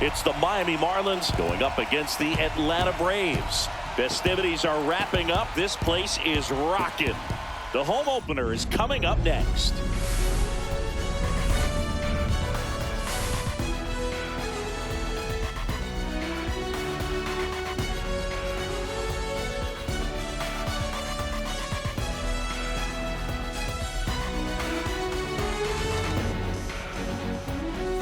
It's the Miami Marlins going up against the Atlanta Braves. Festivities are wrapping up. This place is rocking. The home opener is coming up next.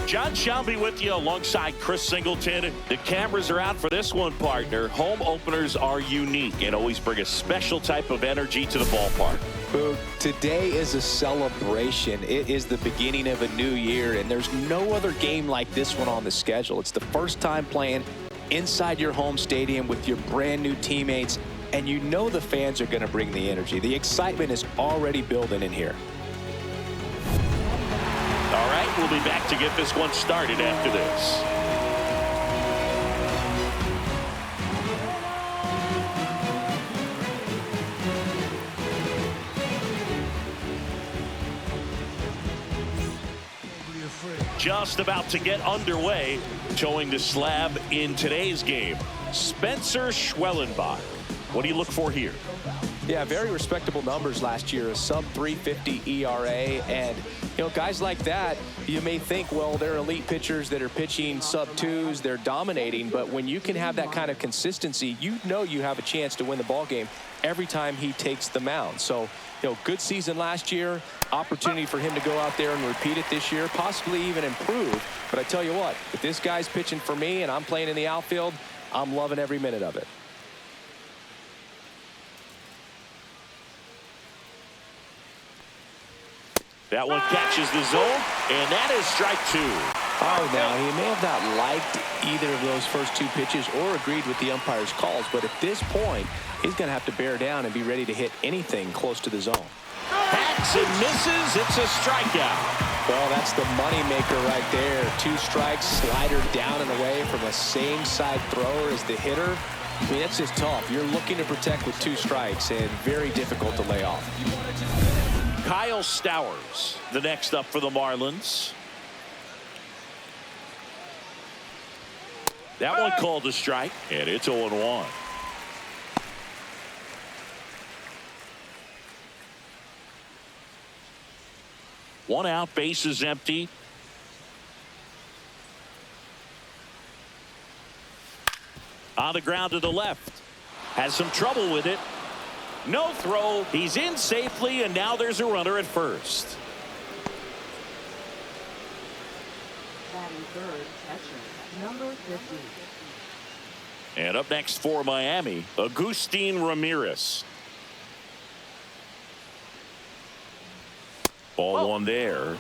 John Shelby with you alongside Chris Singleton. The cameras are out for this one, partner. Home openers are unique and always bring a special type of energy to the ballpark. Boog, today is a celebration. It is the beginning of a new year, and there's no other game like this one on the schedule. It's the first time playing inside your home stadium with your brand new teammates, and you know the fans are going to bring the energy. The excitement is already building in here. All right, we'll be back to get this one started after this. Just about to get underway. Towing the slab in today's game, Spencer Schwellenbach. What do you look for here? Yeah, very respectable numbers last year, a sub-350 ERA, and you know, guys like that, you may think, well, they're elite pitchers that are pitching sub-2s, they're dominating, but when you can have that kind of consistency, you know you have a chance to win the ball game every time he takes the mound. So, you know, good season last year, opportunity for him to go out there and repeat it this year, possibly even improve. But I tell you what, if this guy's pitching for me and I'm playing in the outfield, I'm loving every minute of it. That one catches the zone, and that is strike two. Oh, now, he may have not liked either of those first two pitches or agreed with the umpire's calls, but at this point, he's going to have to bear down and be ready to hit anything close to the zone. Hacks and misses. It's a strikeout. Well, that's the moneymaker right there. 2 strikes, slider down and away from a same-side thrower as the hitter. I mean, that's just tough. You're looking to protect with 2 strikes and very difficult to lay off. Kyle Stowers, the next up for the Marlins. That one called a strike, and it's 0-1. One out, base is empty. On the ground to the left. Has some trouble with it. No throw. He's in safely, and now there's a runner at first. Batting third, catcher, number 50. And up next for Miami, Agustin Ramirez. Ball one there.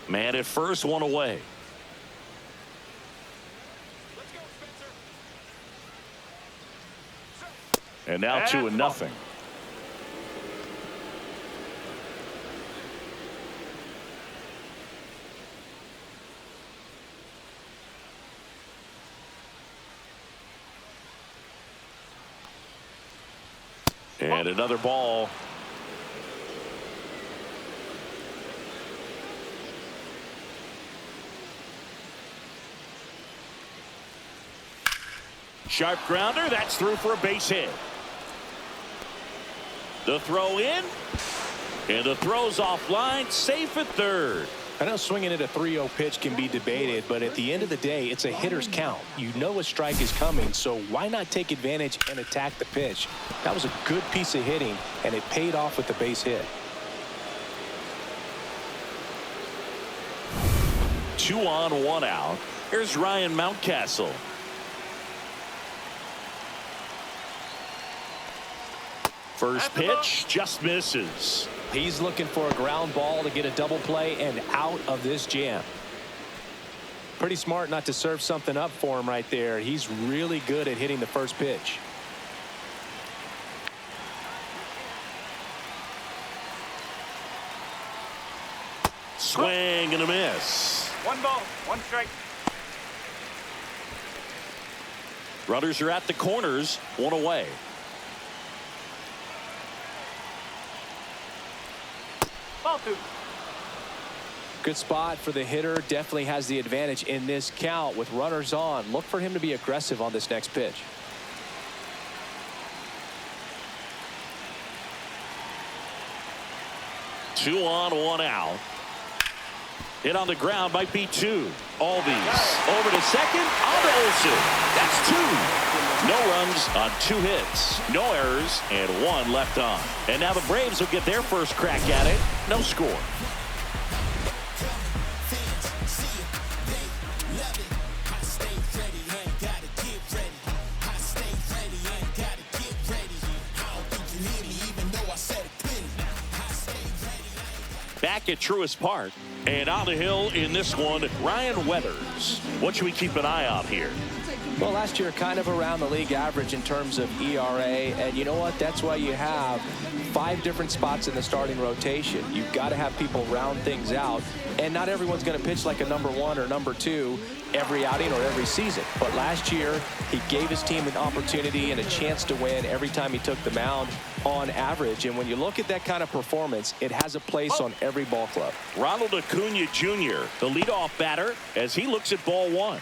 Man at first, one away. And now 2-0. And another ball. Sharp grounder. That's through for a base hit. The throw in. And the throw's offline. Safe at third. I know swinging at a 3-0 pitch can be debated, but at the end of the day, it's a hitter's count. You know a strike is coming, so why not take advantage and attack the pitch? That was a good piece of hitting, and it paid off with the base hit. 2 on, 1 out. Here's Ryan Mountcastle. First pitch just misses. He's looking for a ground ball to get a double play and out of this jam. Pretty smart not to serve something up for him right there. He's really good at hitting the first pitch. Swing and a miss. 1 ball, 1 strike. Runners are at the corners, 1 away. Good spot for the hitter. Definitely has the advantage in this count with runners on. Look for him to be aggressive on this next pitch. Two on, one out. Hit on the ground might be two. Albies over to second. On to Olsen. That's two. No runs on 2 hits. No errors and 1 left on. And now the Braves will get their first crack at it. No score. Back at Truist Park. And on the hill in this one, Ryan Weathers. What should we keep an eye on here? Well, last year kind of around the league average in terms of ERA. And you know what? That's why you have 5 different spots in the starting rotation. You've got to have people round things out. And not everyone's going to pitch like a number 1 or number 2 every outing or every season. But last year, he gave his team an opportunity and a chance to win every time he took the mound on average. And when you look at that kind of performance, it has a place on every ball club. Ronald Acuna Jr., the leadoff batter, as he looks at ball 1.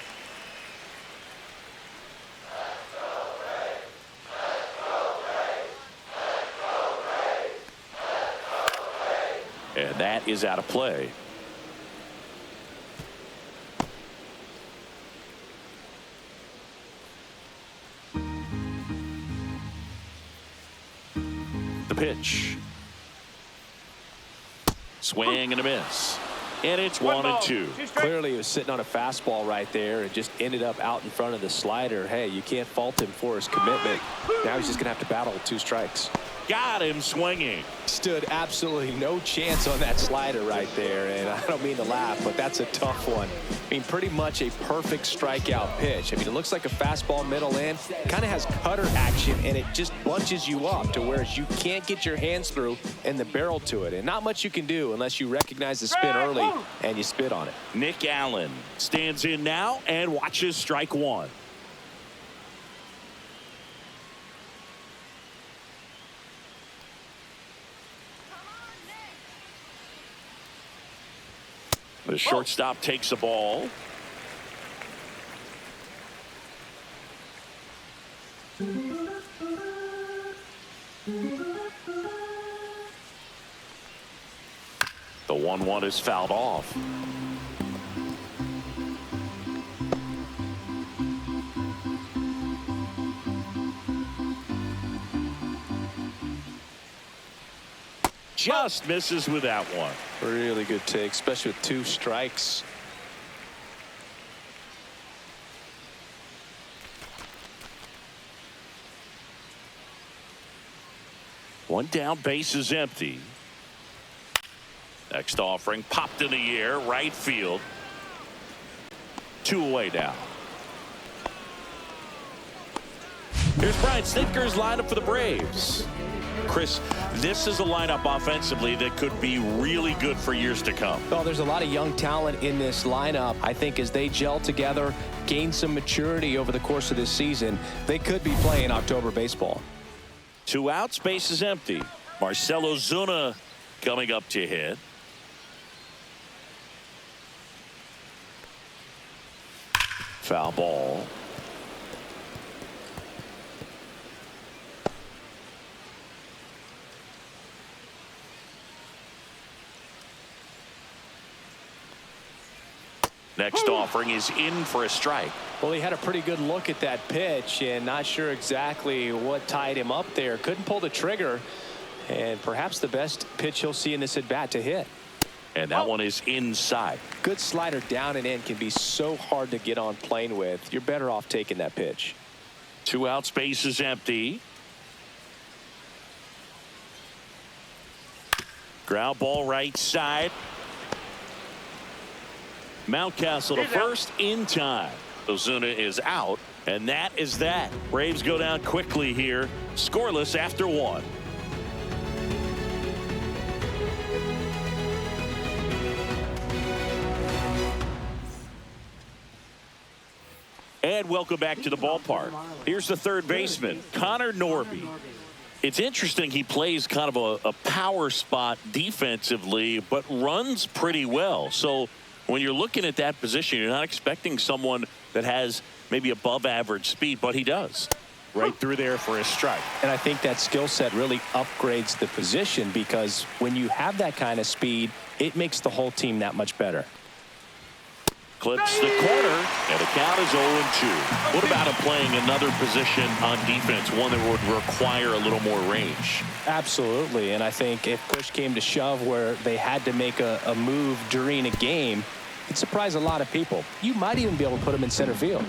And that is out of play. The pitch. Swing and a miss. And it's 1-2. Clearly, he was sitting on a fastball right there and just ended up out in front of the slider. Hey, you can't fault him for his commitment. Now he's just going to have to battle with 2 strikes. Got him swinging. Stood absolutely no chance on that slider right there. And I don't mean to laugh, but that's a tough one. I mean, pretty much a perfect strikeout pitch. I mean, it looks like a fastball middle in. Kind of has cutter action, and it just bunches you up to where you can't get your hands through and the barrel to it. And not much you can do unless you recognize the spin early and you spit on it. Nick Allen stands in now and watches strike 1. The shortstop takes the ball. The 1-1 is fouled off. Just misses with that one. Really good take, especially with 2 strikes. One down, base is empty. Next offering popped in the air, right field. 2 away now. Here's Brian Snitker's lineup for the Braves. Chris, this is a lineup offensively that could be really good for years to come. Well, there's a lot of young talent in this lineup. I think as they gel together, gain some maturity over the course of this season, they could be playing October baseball. 2 outs, base is empty. Marcell Ozuna coming up to hit. Foul ball. Next offering is in for a strike. Well, he had a pretty good look at that pitch and not sure exactly what tied him up there. Couldn't pull the trigger, and perhaps the best pitch he'll see in this at bat to hit. And that one is inside. Good slider down and in can be so hard to get on plane with. You're better off taking that pitch. 2 outs, base is empty. Ground ball right side. Mountcastle to first in time. Ozuna is out, and that is that. Braves go down quickly here, scoreless after 1. And welcome back to the ballpark. Here's the third baseman, Connor Norby. It's interesting he plays kind of a power spot defensively, but runs pretty well. So when you're looking at that position, you're not expecting someone that has maybe above average speed, but he does. Right through there for a strike. And I think that skill set really upgrades the position, because when you have that kind of speed, it makes the whole team that much better. Clips the corner, and the count is 0-2. What about him playing another position on defense, one that would require a little more range? Absolutely, and I think if push came to shove where they had to make a move during a game, it'd surprise a lot of people. You might even be able to put him in center field.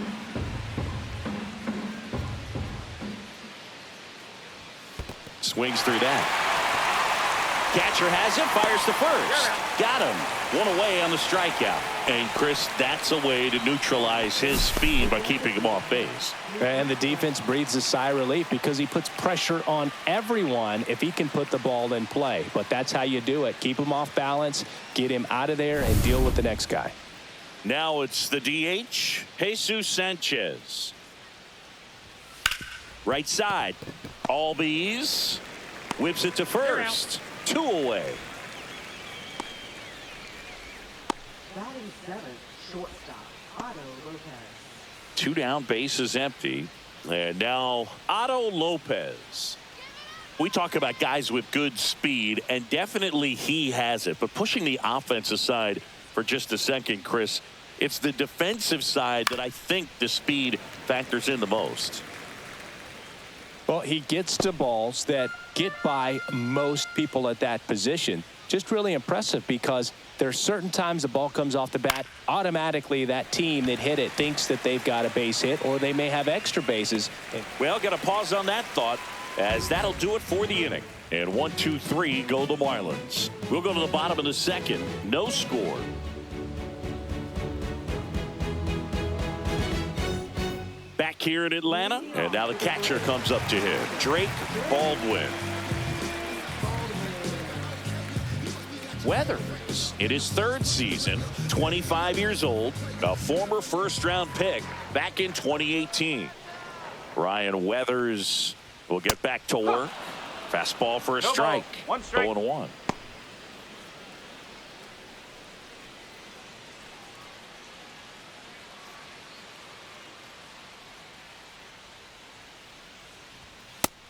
Swings through that. Catcher has it, fires to first. Got him. One away on the strikeout. And, Chris, that's a way to neutralize his speed by keeping him off base. And the defense breathes a sigh of relief because he puts pressure on everyone if he can put the ball in play. But that's how you do it. Keep him off balance, get him out of there, and deal with the next guy. Now it's the DH, Jesus Sanchez. Right side. Albies whips it to first. 2 away. Batting seventh, shortstop, Otto Lopez. 2 down, bases empty. And now Otto Lopez. We talk about guys with good speed, and definitely he has it. But pushing the offense aside for just a second, Chris, it's the defensive side that I think the speed factors in the most. Well, he gets to balls that get by most people at that position. Just really impressive, because there are certain times the ball comes off the bat, automatically that team that hit it thinks that they've got a base hit, or they may have extra bases. Well, got to pause on that thought, as that'll do it for the inning. And 1-2-3 go the Marlins. We'll go to the bottom of the second. No score. Back here in Atlanta, and now the catcher comes up to him, Drake Baldwin. Weathers in his 3rd season, 25 years old, a former first-round pick back in 2018. Ryan Weathers will get back to work. Fastball for a strike. 0-1.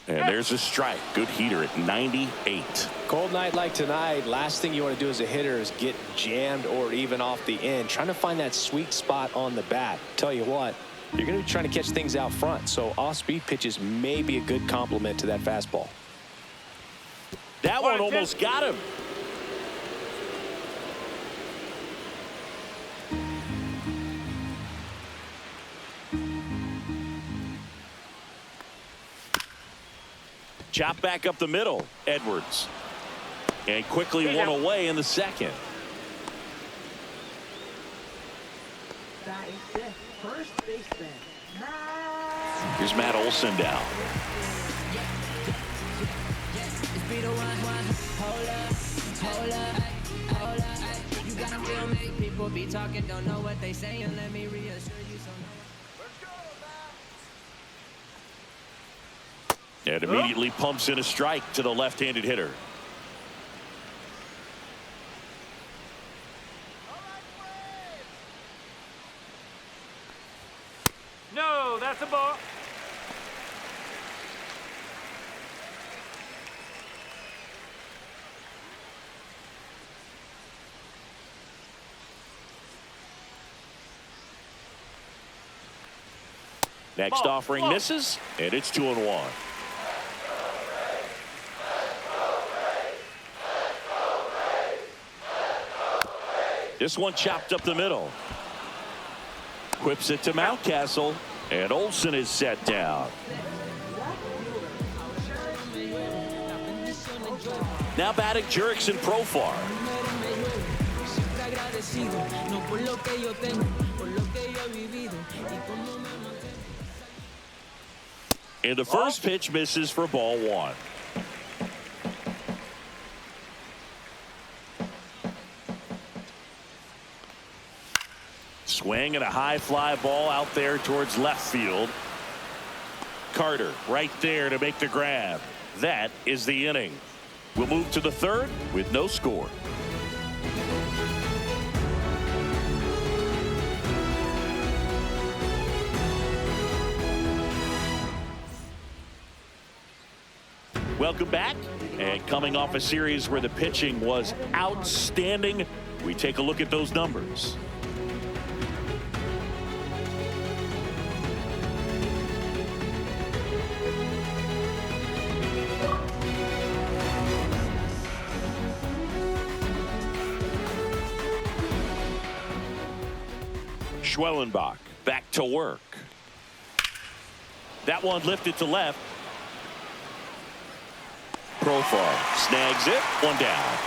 And there's a strike. Good heater at 98. Cold night like tonight, last thing you want to do as a hitter is get jammed or even off the end. Trying to find that sweet spot on the bat. Tell you what, you're going to be trying to catch things out front. So off-speed pitches may be a good complement to that fastball. That one almost got him. Chop back up the middle, Edwards. And quickly one away in the second. Batting fifth, first baseman, Matt. Here's Matt Olson down. People be talking, don't know what they saying. Let me reassure you. And immediately pumps in a strike to the left-handed hitter. No, that's a ball. Next offering misses, and it's 2-1. This one chopped up the middle. Whips it to Mountcastle, and Olson is set down. Now batting Jurickson Profar. And the first pitch misses for ball 1. Swing and a high fly ball out there towards left field. Carter right there to make the grab. That is the inning. We'll move to the third with no score. Welcome back. And coming off a series where the pitching was outstanding, we take a look at those numbers. Schwellenbach back to work. That one lifted to left. Profar snags it. One down.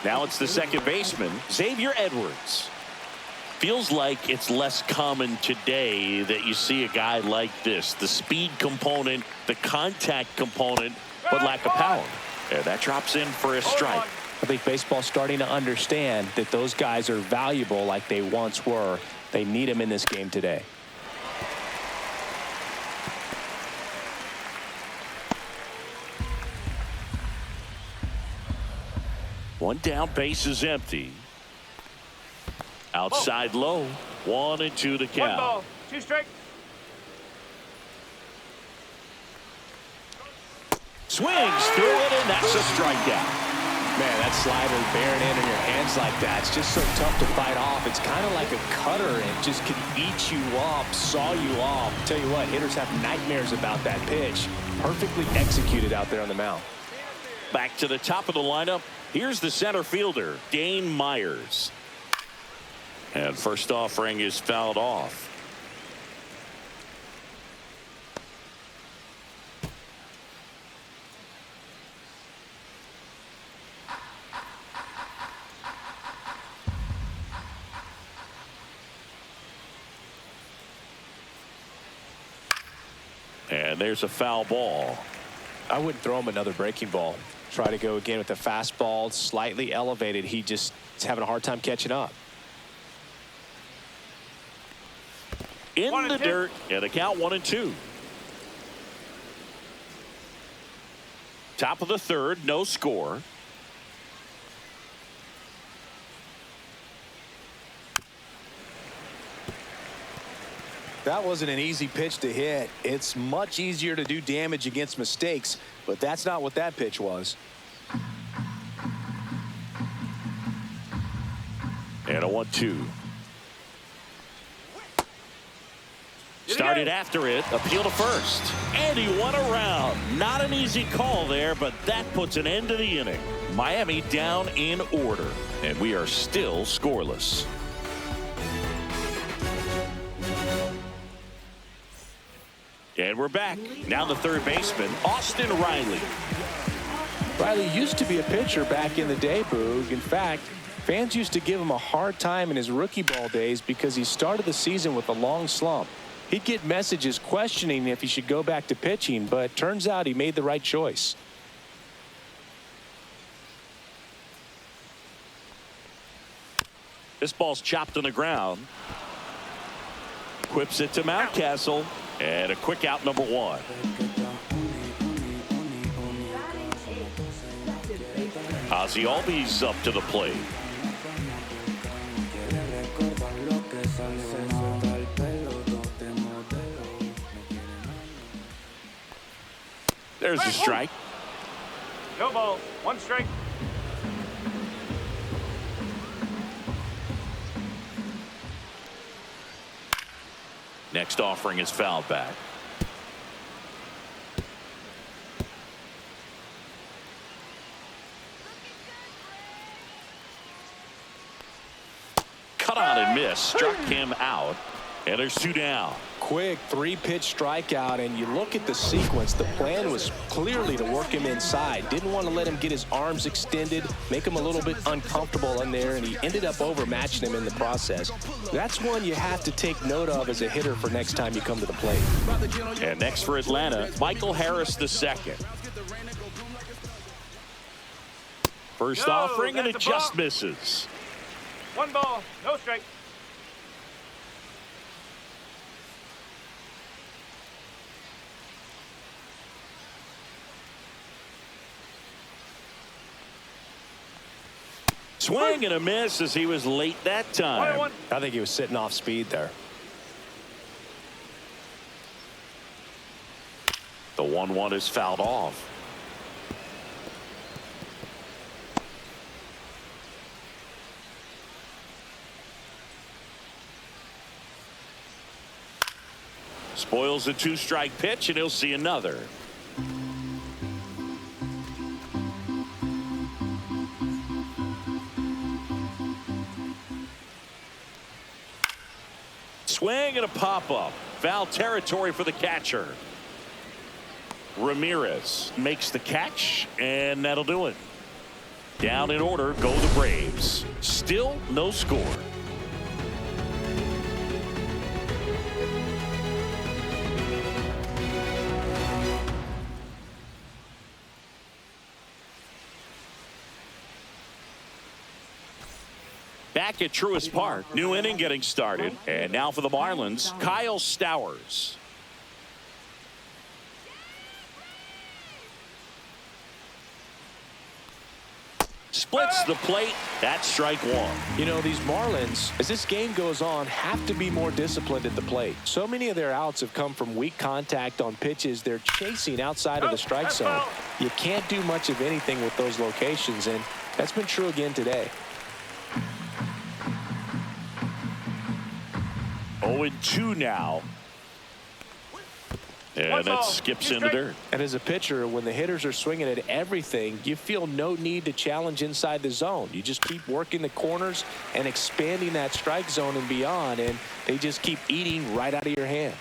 Now it's the second baseman, Xavier Edwards. Feels like it's less common today that you see a guy like this. The speed component, the contact component, but lack of power. And that drops in for a strike. I think baseball's starting to understand that those guys are valuable like they once were. They need him in this game today. One down, base is empty. Outside low. 1-2 to count. 1 ball, 2 strikes. Swings through it, and that's a strikeout. Man, that slider bearing in your hands like that, it's just so tough to fight off. It's kind of like a cutter and just can eat you up, saw you off. Tell you what, hitters have nightmares about that pitch. Perfectly executed out there on the mound. Back to the top of the lineup. Here's the center fielder, Dane Myers. And first offering is fouled off. And there's a foul ball. I wouldn't throw him another breaking ball. Try to go again with the fastball, slightly elevated. He just is having a hard time catching up. In the dirt, and a count 1-2. Top of the third, no score. That wasn't an easy pitch to hit. It's much easier to do damage against mistakes, but that's not what that pitch was. And a 1-2. Started after it, appeal to first. And he won around. Not an easy call there, but that puts an end to the inning. Miami down in order, and we are still scoreless. And we're back. Now the third baseman, Austin Riley. Riley used to be a pitcher back in the day, Boog. In fact, fans used to give him a hard time in his rookie ball days because he started the season with a long slump. He'd get messages questioning if he should go back to pitching, but turns out he made the right choice. This ball's chopped on the ground. Whips it to Mountcastle. And a quick out, number 1. Ozzie Albies up to the plate. There's a strike. No ball, 1 strike. Next offering is fouled back. Cut on and miss. Struck him out. And there's 2 down. Quick 3-pitch strikeout, and you look at the sequence. The plan was clearly to work him inside. Didn't want to let him get his arms extended, make him a little bit uncomfortable in there, and he ended up overmatching him in the process. That's one you have to take note of as a hitter for next time you come to the plate. And next for Atlanta, Michael Harris II. First offering, and it just misses. 1 ball, no strike. Swing and a miss as he was late that time. 1-1. I think he was sitting off speed there. The 1-1 is fouled off. Spoils a 2-strike pitch, and he'll see another. Swing and a pop-up. Foul territory for the catcher. Ramirez makes the catch, and that'll do it. Down in order go the Braves. Still no score. Back at Truist Park, new inning getting started. And now for the Marlins, Kyle Stowers. Splits the plate. That's strike one. You know, these Marlins, as this game goes on, have to be more disciplined at the plate. So many of their outs have come from weak contact on pitches they're chasing outside of the strike zone. You can't do much of anything with those locations, and that's been true again today. 0-2 now. And that skips in the dirt. And as a pitcher, when the hitters are swinging at everything, you feel no need to challenge inside the zone. You just keep working the corners and expanding that strike zone and beyond, and they just keep eating right out of your hand.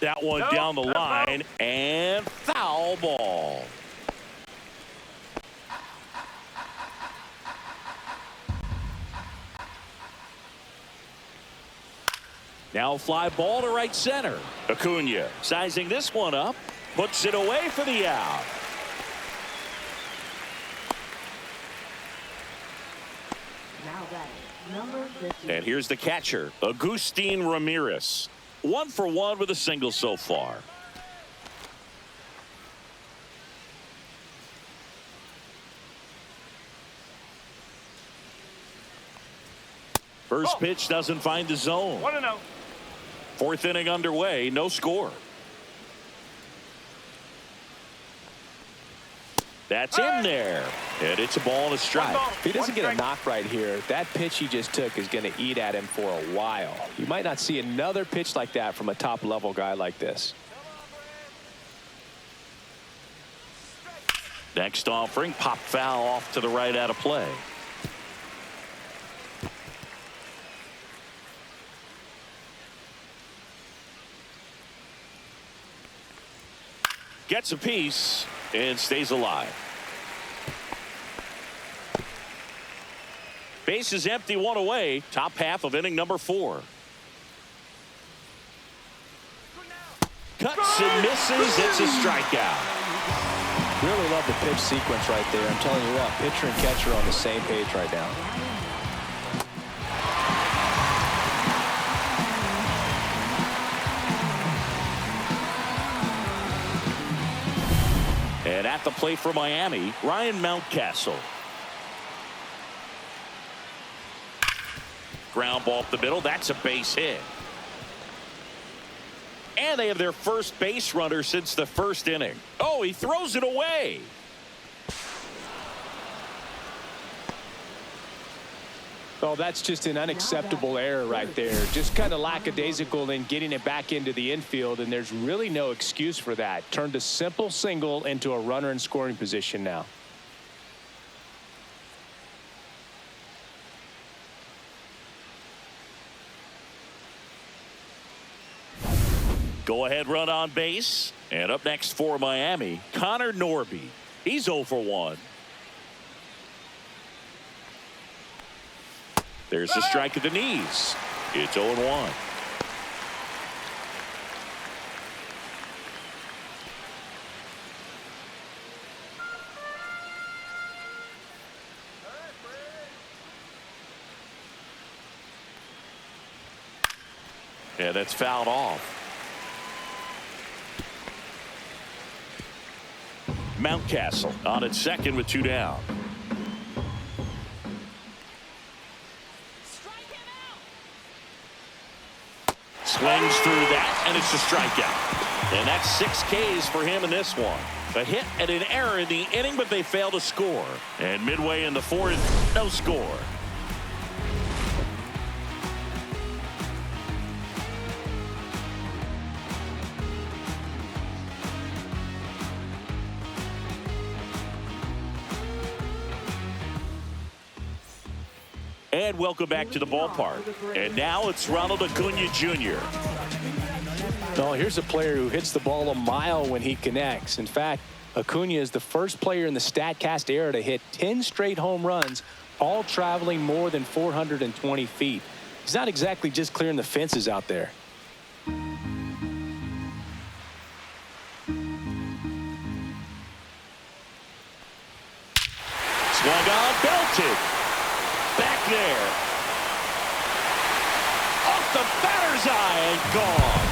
That one down the line, and foul ball. Now fly ball to right center. Acuna sizing this one up, puts it away for the out. Now batting, number 50. And here's the catcher, Agustin Ramirez. 1 for 1 with a single so far. First pitch doesn't find the zone. 1-0. Fourth inning underway, no score. That's in there. And it's a ball and a strike. If he doesn't get a knock right here, that pitch he just took is going to eat at him for a while. You might not see another pitch like that from a top-level guy like this. Next offering, pop foul off to the right out of play. Gets a piece and stays alive. Base is empty, one away. Top half of inning number 4. Cuts and misses. It's a strikeout. Really love the pitch sequence right there. I'm telling you what, pitcher and catcher are on the same page right now. And at the plate for Miami, Ryan Mountcastle. Ground ball up the middle. That's a base hit. And they have their first base runner since the first inning. Oh, he throws it away. Oh, that's just an unacceptable error right there. Just kind of lackadaisical in getting it back into the infield, and there's really no excuse for that. Turned a simple single into a runner in scoring position now. Go ahead run on base. And up next for Miami, Connor Norby. He's 0 for 1. There's a strike at the knees. It's 0-1. And that's fouled off. Mountcastle on at second with 2 down. Swings through that, and it's a strikeout. And that's 6 Ks for him in this one. A hit and an error in the inning, but they fail to score. And midway in the 4th, no score. And welcome back to the ballpark. And now it's Ronald Acuna Jr. Well, here's a player who hits the ball a mile when he connects. In fact, Acuna is the first player in the StatCast era to hit 10 straight home runs, all traveling more than 420 feet. He's not exactly just clearing the fences out there. Swung on, belted. Back there. Off the batter's eye and gone.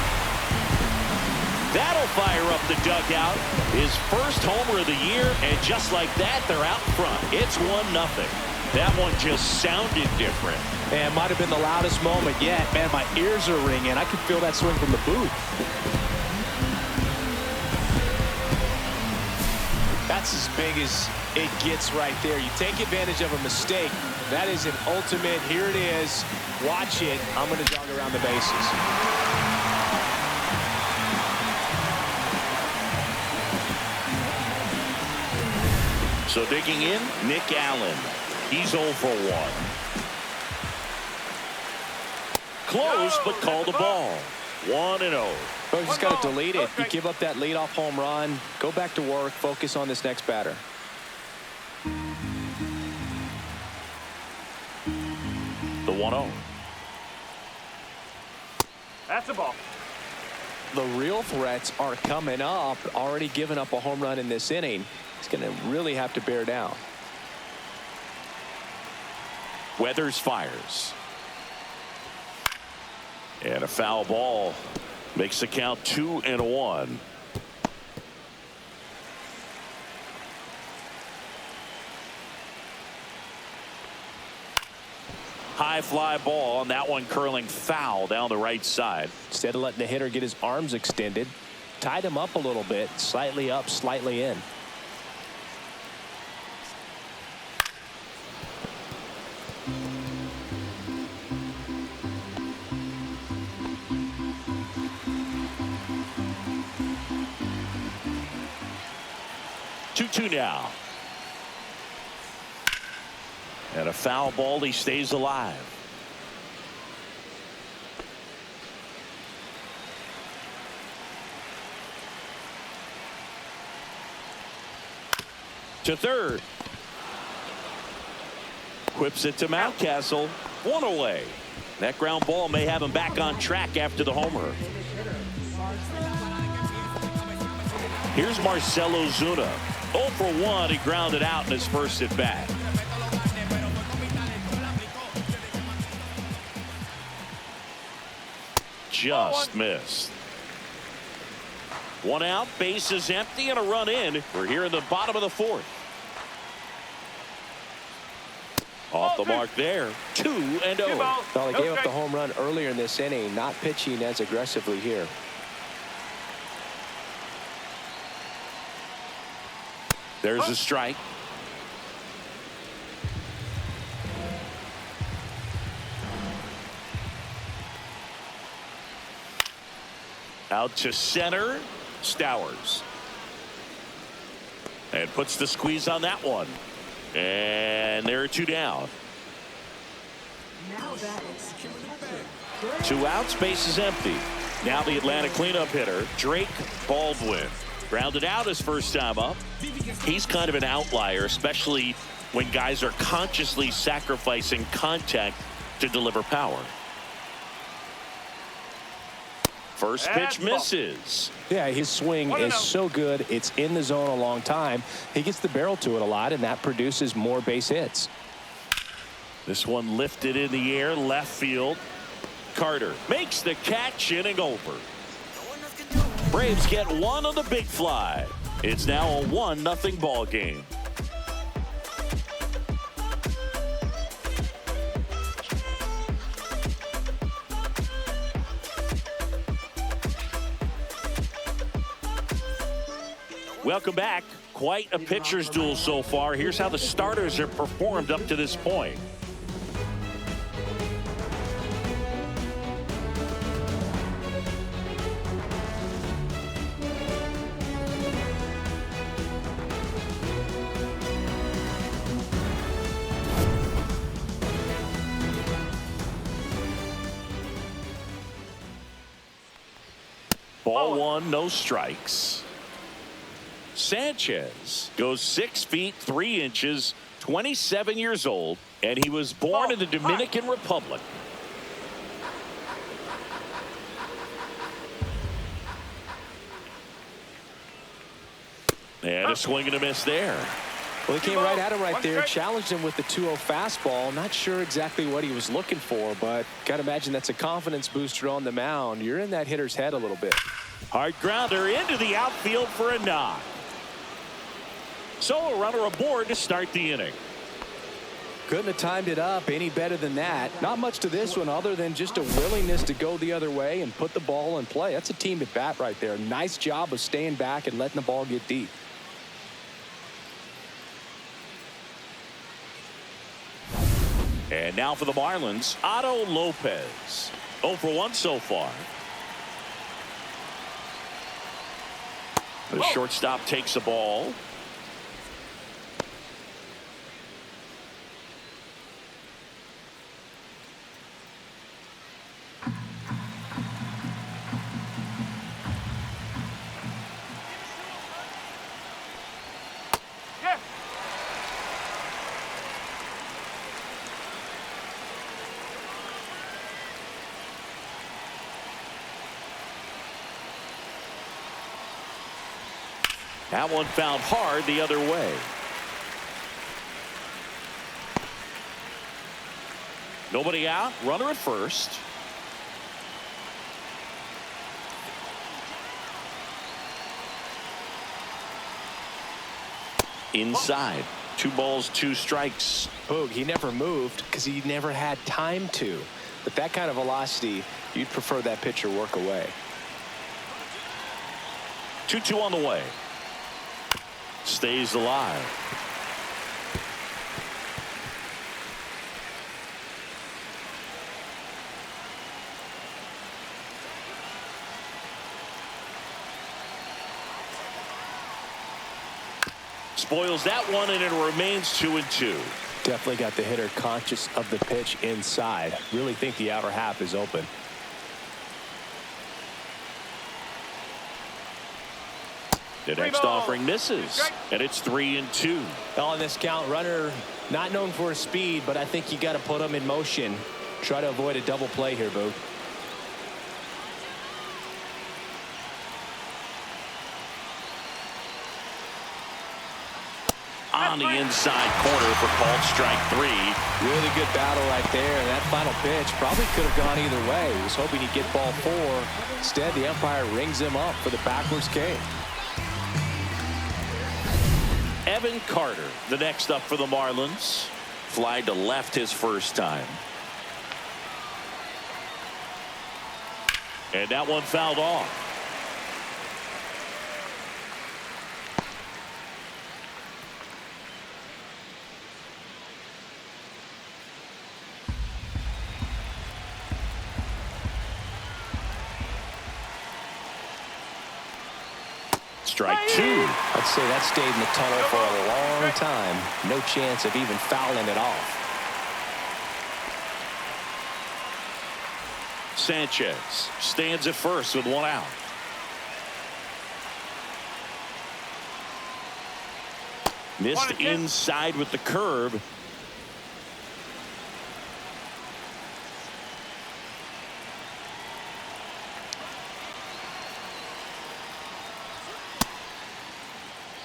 That'll fire up the dugout. His first homer of the year, and just like that, they're out front. It's 1-0. That one just sounded different. Man, might have been the loudest moment yet. Man, my ears are ringing. I could feel that swing from the booth. That's as big as it gets right there. You take advantage of a mistake. That is an ultimate, here it is, watch it, I'm going to jog around the bases. So digging in, Nick Allen. He's 0 for 1. Close, but called the ball. 1-0. Well, you just got to delete it. You give up that leadoff home run, go back to work, focus on this next batter. The 1-0. That's a ball. The real threats are coming up. Already given up a home run in this inning. He's going to really have to bear down. Weathers fires. And a foul ball makes the count 2-1. High fly ball, and that one curling foul down the right side. Instead of letting the hitter get his arms extended, tied him up a little bit, slightly up, slightly in. Two now. And a foul ball, he stays alive. To third. Whips it to Mountcastle. 1 away. That ground ball may have him back on track after the homer. Here's Marcelo Zuna. 0 for 1. He grounded out in his first at bat. Just missed. 1 out, base is empty, and a run in. We're here in the bottom of the 4th. Off the mark there. 2-0. Well, they gave up the home run earlier in this inning, not pitching as aggressively here. There's a strike. Out to center. Stowers. And puts the squeeze on that one. And there are 2 down. 2 outs, base is empty. Now the Atlanta cleanup hitter, Drake Baldwin. Grounded out his first time up. He's kind of an outlier, especially when guys are consciously sacrificing contact to deliver power. First pitch misses. Yeah, his swing is so good. It's in the zone a long time. He gets the barrel to it a lot, and that produces more base hits. This one lifted in the air, left field. Carter makes the catch, inning over. Braves get 1 on the big fly. It's now a 1-0 ball game. Welcome back. Quite a pitcher's duel so far. Here's how the starters have performed up to this point. Ball 1, no strikes. Sanchez goes 6 feet 3 inches, 27 years old, and he was born in the Dominican Republic. And a swing and a miss there. Well, he came right at him right there, challenged him with the 2-0 fastball. Not sure exactly what he was looking for, but got to imagine that's a confidence booster on the mound. You're in that hitter's head a little bit. Hard grounder into the outfield for a knock. So a runner aboard to start the inning. Couldn't have timed it up any better than that. Not much to this one other than just a willingness to go the other way and put the ball in play. That's a team at bat right there. Nice job of staying back and letting the ball get deep. And now for the Marlins, Otto Lopez. 0 for 1 so far. The shortstop takes the ball. That one fouled hard the other way. Nobody out. Runner at first. Inside. 2 balls, 2 strikes. Boog, he never moved because he never had time to. But that kind of velocity, you'd prefer that pitcher work away. 2-2 on the way. Stays alive. Spoils that one, and it remains 2-2. Definitely got the hitter conscious of the pitch inside. Really think the outer half is open. The next offering misses, and it's 3-2. On this count, runner not known for his speed, but I think you got to put him in motion. Try to avoid a double play here, Boog. On the inside corner for called strike 3. Really good battle right there. And that final pitch probably could have gone either way. He was hoping he'd get ball 4. Instead, the umpire rings him up for the backwards K. Evan Carter, the next up for the Marlins. Fly to left his first time. And that one fouled off. Strike 2. I'd say that stayed in the tunnel for a long time. No chance of even fouling it off. Sanchez stands at first with 1 out. Missed inside with the curve.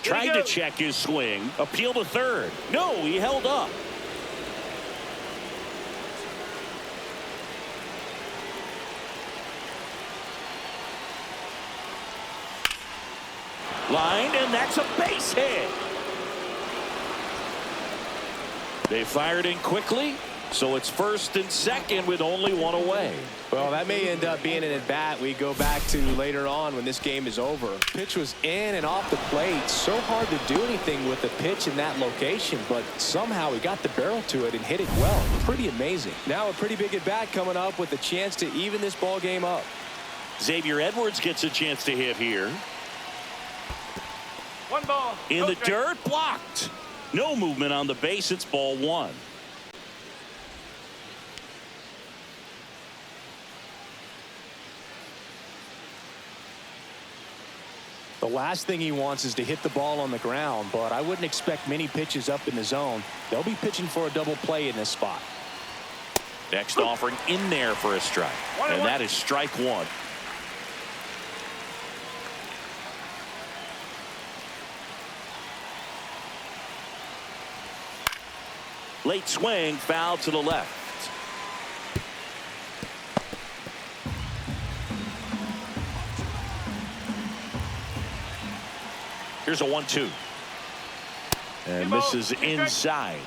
Tried to check his swing. Appeal to third. No, he held up. Line, and that's a base hit. They fired in quickly, so it's first and second with only one away. Well, that may end up being an at-bat we go back to later on when this game is over. Pitch was in and off the plate. So hard to do anything with the pitch in that location, but somehow he got the barrel to it and hit it well. Pretty amazing. Now a pretty big at-bat coming up with a chance to even this ball game up. Xavier Edwards gets a chance to hit here. One ball. In no the strike. dirt, blocked. No movement on the base. It's ball one. The last thing he wants is to hit the ball on the ground, but I wouldn't expect many pitches up in the zone. They'll be pitching for a double play in this spot. Next offering in there for a strike. And that is strike one. Late swing, foul to the left. Here's a 1-2. And misses inside.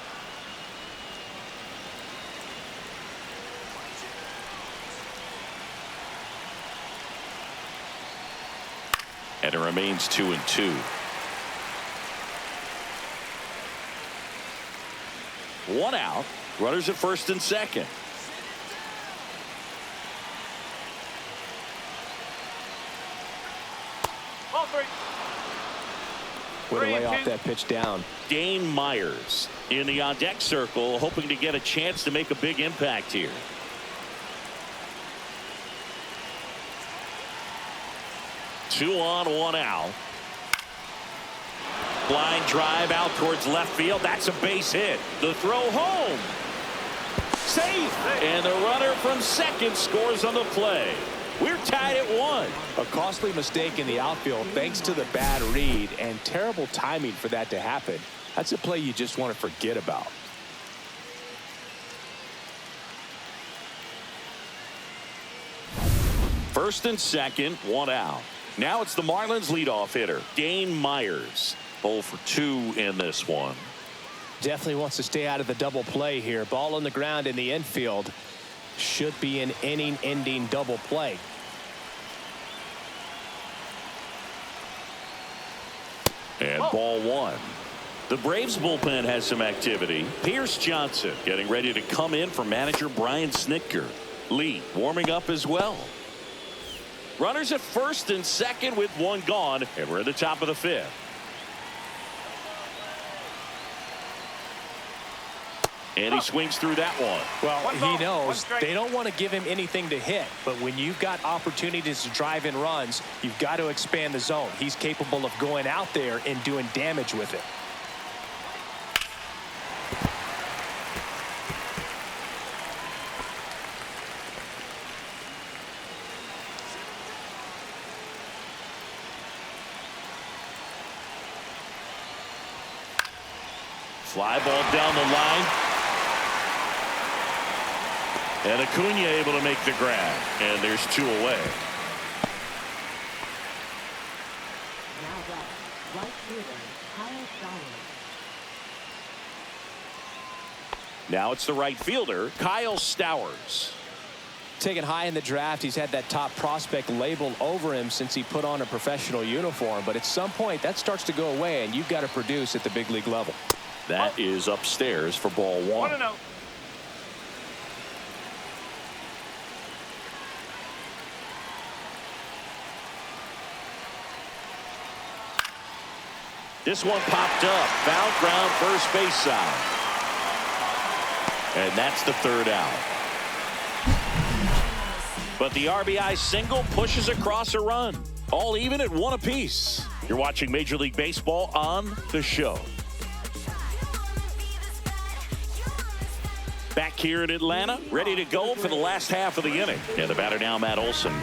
And it remains 2-2. One out. Runners at first and second. Ball three. Way to lay off that pitch down. Dane Myers in the on-deck circle, hoping to get a chance to make a big impact here. Two on, one out. Line drive out towards left field. That's a base hit. The throw home. Safe. And the runner from second scores on the play. We're tied at one. A costly mistake in the outfield thanks to the bad read and terrible timing for that to happen. That's a play you just want to forget about. First and second, one out. Now it's the Marlins leadoff hitter, Dane Myers. 0 for 2 in this one. Definitely wants to stay out of the double play here. Ball on the ground in the infield. Should be an inning-ending double play. And ball one. The Braves bullpen has some activity. Pierce Johnson getting ready to come in for manager Brian Snitker. Lee warming up as well. Runners at first and second with one gone, and we're at the top of the fifth. And he swings through that one. Well, he knows they don't want to give him anything to hit, but when you've got opportunities to drive in runs, you've got to expand the zone. He's capable of going out there and doing damage with it. Fly ball down the line. And Acuna able to make the grab. And there's two away. Now that right fielder, Kyle Stowers. Now it's the right fielder, Kyle Stowers. Taken high in the draft, he's had that top prospect labeled over him since he put on a professional uniform. But at some point, that starts to go away, and you've got to produce at the big league level. That is upstairs for ball one. 1-0. This one popped up. Foul ground first base side. And that's the third out. But the RBI single pushes across a run. All even at one apiece. You're watching Major League Baseball on The Show. Back here in Atlanta, ready to go for the last half of the inning. And the batter now, Matt Olson.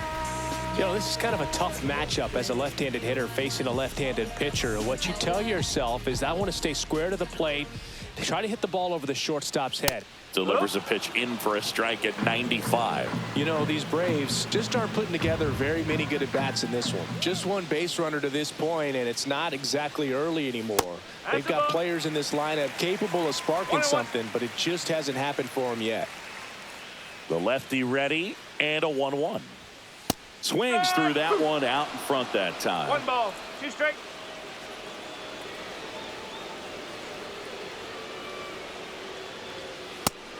You know, this is kind of a tough matchup as a left-handed hitter facing a left-handed pitcher. What you tell yourself is I want to stay square to the plate, try to hit the ball over the shortstop's head. Delivers a pitch in for a strike at 95. You know, these Braves just aren't putting together very many good at-bats in this one. Just one base runner to this point, and it's not exactly early anymore. They've got players in this lineup capable of sparking something, but it just hasn't happened for them yet. The lefty ready, and a 1-1. Swings through that one out in front that time. 1 ball, 2 strike.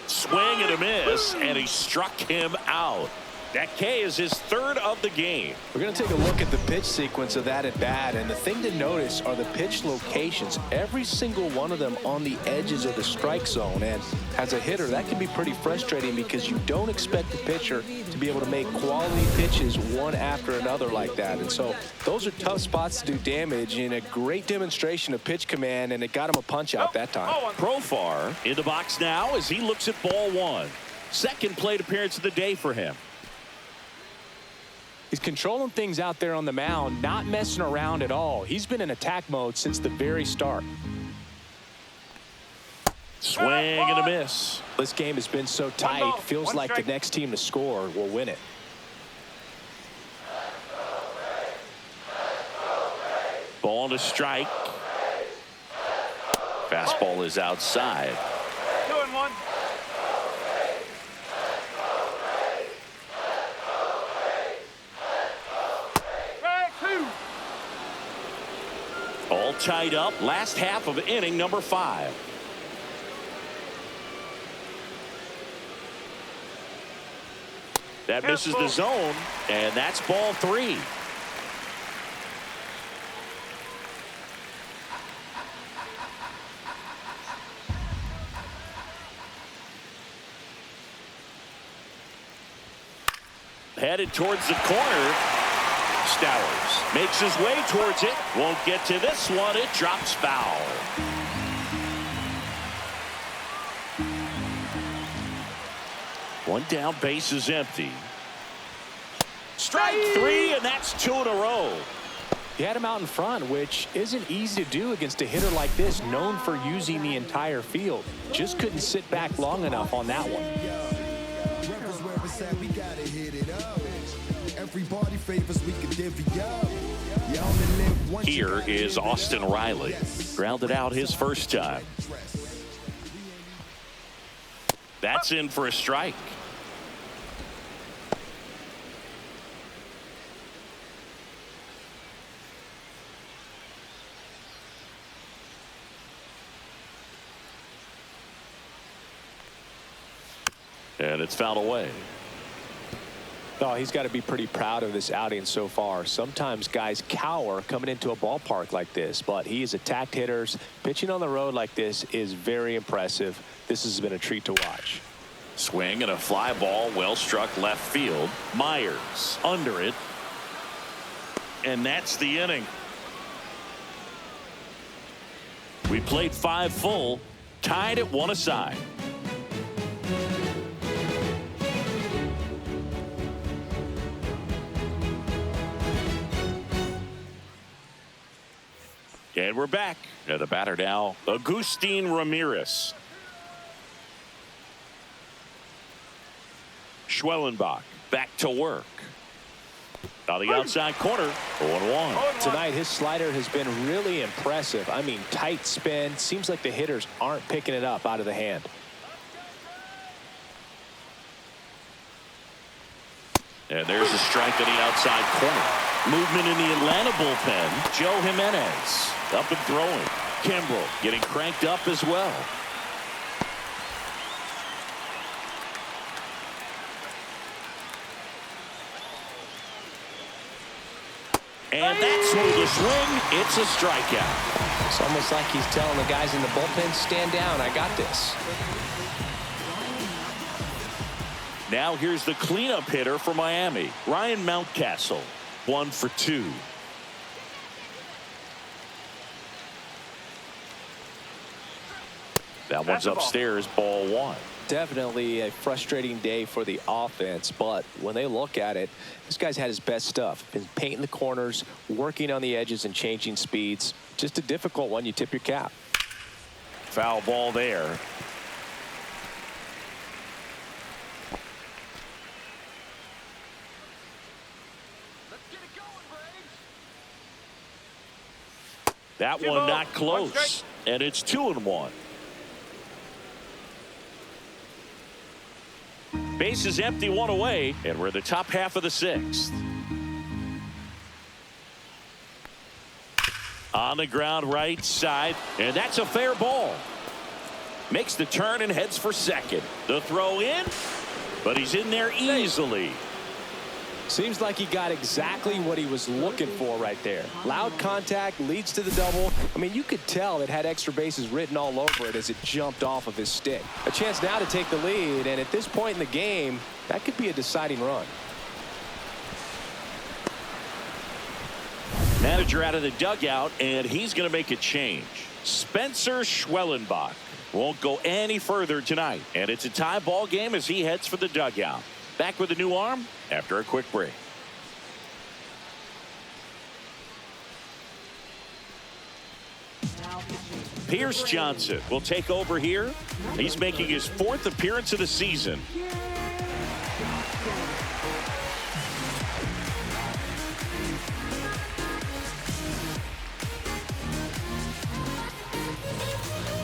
Swing and a miss, and he struck him out. That K is his 3rd of the game. We're going to take a look at the pitch sequence of that at bat, and the thing to notice are the pitch locations. Every single one of them on the edges of the strike zone, and as a hitter, that can be pretty frustrating because you don't expect the pitcher to be able to make quality pitches one after another like that. And so those are tough spots to do damage, and a great demonstration of pitch command, and it got him a punch out that time. Profar in the box now as he looks at ball 1. Second plate appearance of the day for him. He's controlling things out there on the mound, not messing around at all. He's been in attack mode since the very start. Swing and a miss. This game has been so tight, feels like the next team to score will win it. Ball to strike. Fastball is outside. 2-1. All tied up. Last half of inning number 5. That misses the zone, and that's ball 3. Headed towards the corner. Stowers makes his way towards it. Won't get to this one. It drops foul. One down, base is empty. Strike 3, and that's 2 in a row. He had him out in front, which isn't easy to do against a hitter like this, known for using the entire field. Just couldn't sit back long enough on that one. Here is Austin Riley. Grounded out his first time. That's in for a strike. And it's fouled away. Oh, he's got to be pretty proud of this outing so far. Sometimes guys cower coming into a ballpark like this, but he has attacked hitters. Pitching on the road like this is very impressive. This has been a treat to watch. Swing and a fly ball, well struck left field. Myers under it. And that's the inning. We played 5 full, tied at 1 aside. And we're back. And the batter now, Agustin Ramirez. Schwellenbach back to work. On the outside corner, 0-1. Tonight, his slider has been really impressive. I mean, tight spin. Seems like the hitters aren't picking it up out of the hand. And there's a strike on the outside corner. Movement in the Atlanta bullpen. Joe Jimenez up and throwing. Kimbrel getting cranked up as well. And that's through the swing. It's a strikeout. It's almost like he's telling the guys in the bullpen, stand down, I got this. Now here's the cleanup hitter for Miami, Ryan Mountcastle. 1 for 2. That one's upstairs, ball 1. Definitely a frustrating day for the offense, but when they look at it, this guy's had his best stuff. Been painting the corners, working on the edges, and changing speeds. Just a difficult one. You tip your cap. Foul ball there. That one not close, and it's 2-1. Base is empty, one away, and we're in the top half of the sixth. On the ground right side, and that's a fair ball. Makes the turn and heads for second. The throw in, but he's in there easily. Seems like he got exactly what he was looking for right there. Loud contact leads to the double. I mean, you could tell it had extra bases written all over it as it jumped off of his stick. A chance now to take the lead, and at this point in the game, that could be a deciding run. Manager out of the dugout, and he's going to make a change. Spencer Schwellenbach won't go any further tonight, and it's a tie ball game as he heads for the dugout. Back with a new arm after a quick break. Pierce Johnson will take over here. He's making his 4th appearance of the season.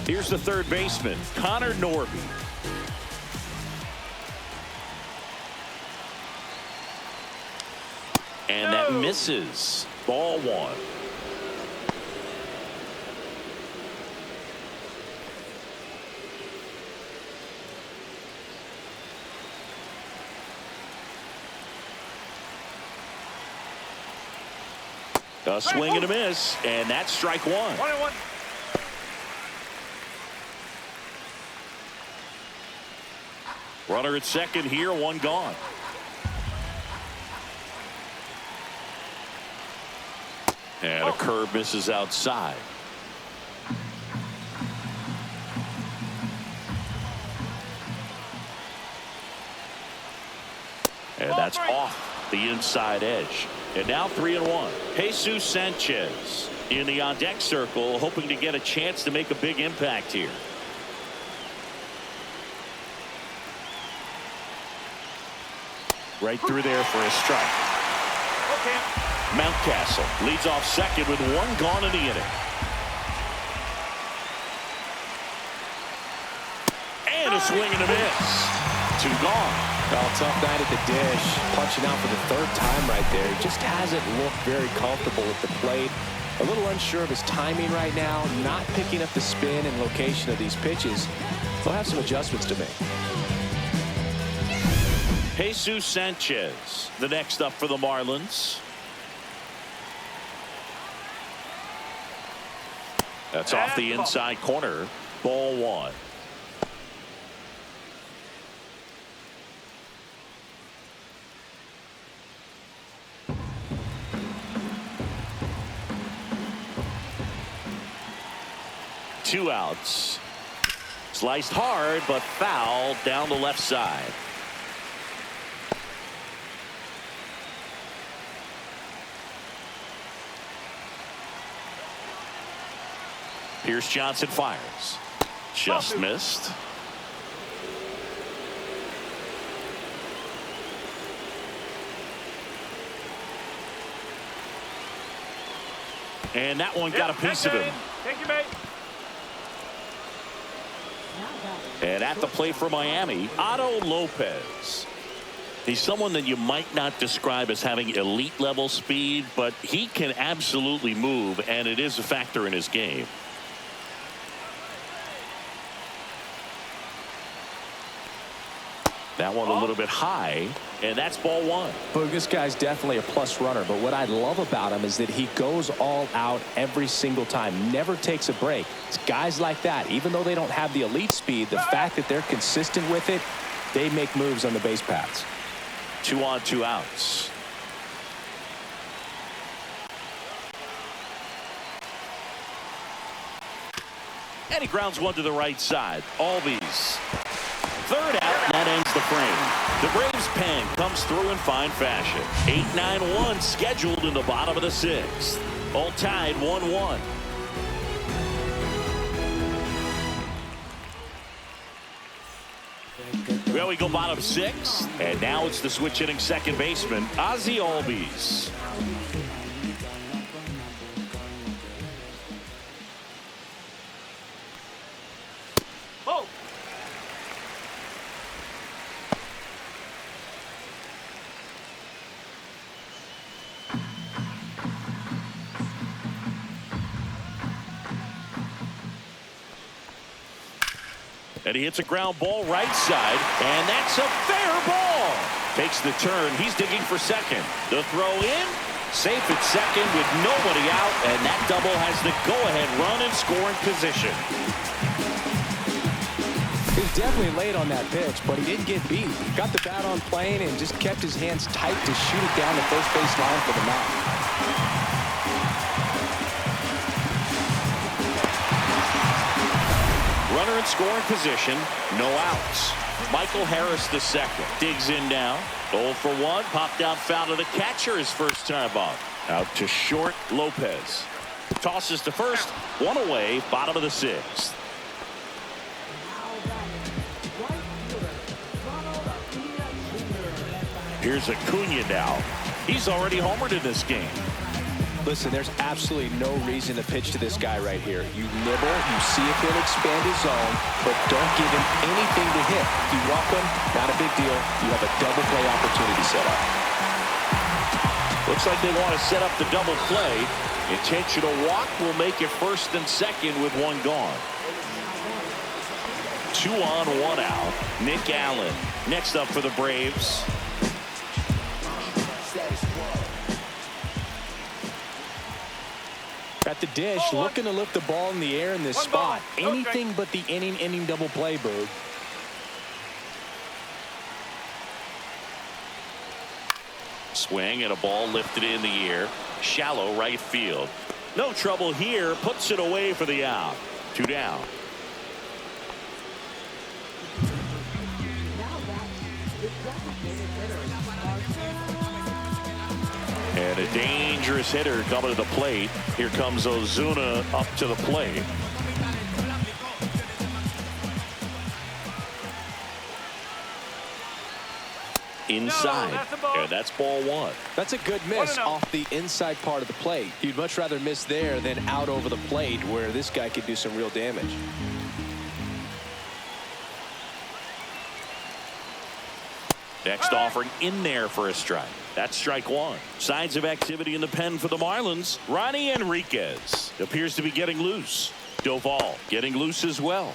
Here's the third baseman, Connor Norby. And that misses. Ball one. A swing and a miss, and that's strike one. 1-1. Runner at second here, one gone. And a curve misses outside. And that's off the inside edge. And now 3-1. Jesus Sanchez in the on-deck circle, hoping to get a chance to make a big impact here. Right through there for a strike. Okay. Mountcastle leads off second with one gone in the inning. And a swing and a miss. Two gone. Well, tough night at the dish. Punching out for the third time right there. He just hasn't looked very comfortable at the plate. A little unsure of his timing right now. Not picking up the spin and location of these pitches. He'll have some adjustments to make. Jesus Sanchez, the next up for the Marlins. That's off the inside corner. Ball one. Two outs. Sliced hard, but foul down the left side. Pierce Johnson fires. Just missed. And that one got a piece of him. Thank you, mate. And at the plate for Miami, Otto Lopez. He's someone that you might not describe as having elite level speed, but he can absolutely move, and it is a factor in his game. That one a little bit high, and that's ball one. But this guy's definitely a plus runner, but what I love about him is that he goes all out every single time, never takes a break. It's guys like that, even though they don't have the elite speed, the fact that they're consistent with it, they make moves on the base paths. 2 on, 2 outs. And he grounds one to the right side. Albies Third out, and that ends the frame. The Braves' pen comes through in fine fashion. 8-9-1 scheduled in the bottom of the sixth. All tied 1-1. Well, we go bottom six, and now it's the switch hitting second baseman, Ozzie Albies. Oh! And he hits a ground ball right side, and that's a fair ball. Takes the turn. He's digging for second. The throw in, safe at second with nobody out, and that double has the go-ahead run and scoring position. He was definitely late on that pitch, but he didn't get beat. Got the bat on plane and just kept his hands tight to shoot it down the first base line for the mound. Runner in scoring position, no outs. Michael Harris the second digs in now. 0 for 1, popped out foul to the catcher his first time up. Out to short, Lopez. Tosses to first, one away, bottom of the sixth. Here's Acuna now. He's already homered in this game. Listen, there's absolutely no reason to pitch to this guy right here. You nibble, you see if he'll expand his zone, but don't give him anything to hit. If you walk him, not a big deal. You have a double play opportunity set up. Looks like they want to set up the double play. Intentional walk will make it first and second with one gone. 2 on, 1 out. Nick Allen next up for the Braves. At the dish, looking to lift the ball in the air in this spot. Anything but the inning double play, Bird. Swing and a ball lifted in the air. Shallow right field. No trouble here. Puts it away for the out. 2 down. And a dangerous hitter coming to the plate. Here comes Ozuna up to the plate. Inside. And that's ball 1. That's a good miss off the inside part of the plate. You'd much rather miss there than out over the plate where this guy could do some real damage. Next offering in there for a strike. That's strike 1. Signs of activity in the pen for the Marlins. Ronnie Enriquez appears to be getting loose. Doval getting loose as well.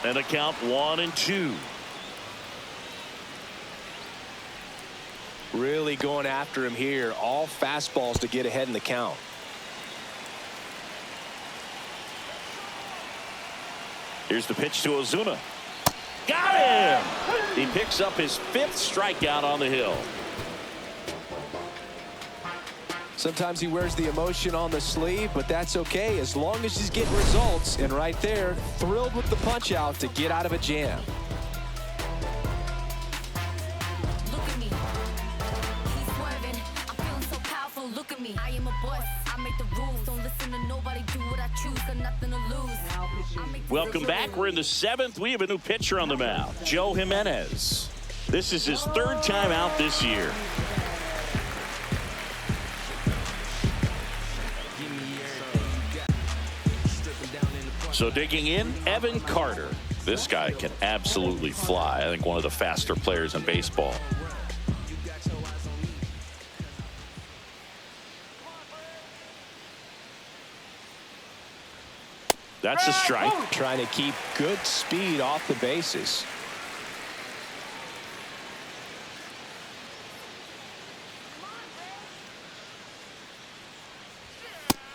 And a count 1-2. Really going after him here. All fastballs to get ahead in the count. Here's the pitch to Ozuna. Got him! He picks up his 5th strikeout on the hill. Sometimes he wears the emotion on the sleeve, but that's okay as long as he's getting results. And right there, thrilled with the punch out to get out of a jam. Look at me. He's swerving. I'm feeling so powerful. Look at me. I am a boss. I make the rules. Don't listen to nobody. Do what I choose. Got nothing to lose. Welcome back. We're in the 7th. We have a new pitcher on the mound, Joe Jimenez. This is his 3rd time out this year. So digging in, Evan Carter. This guy can absolutely fly. I think one of the faster players in baseball. That's a strike. Trying to keep good speed off the bases.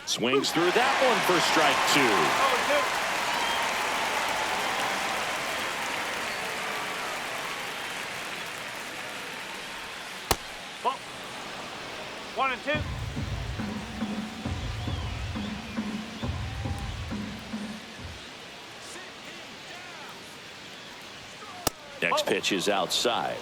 Swings through that one for strike 2. 1 and 2. Next pitch is outside.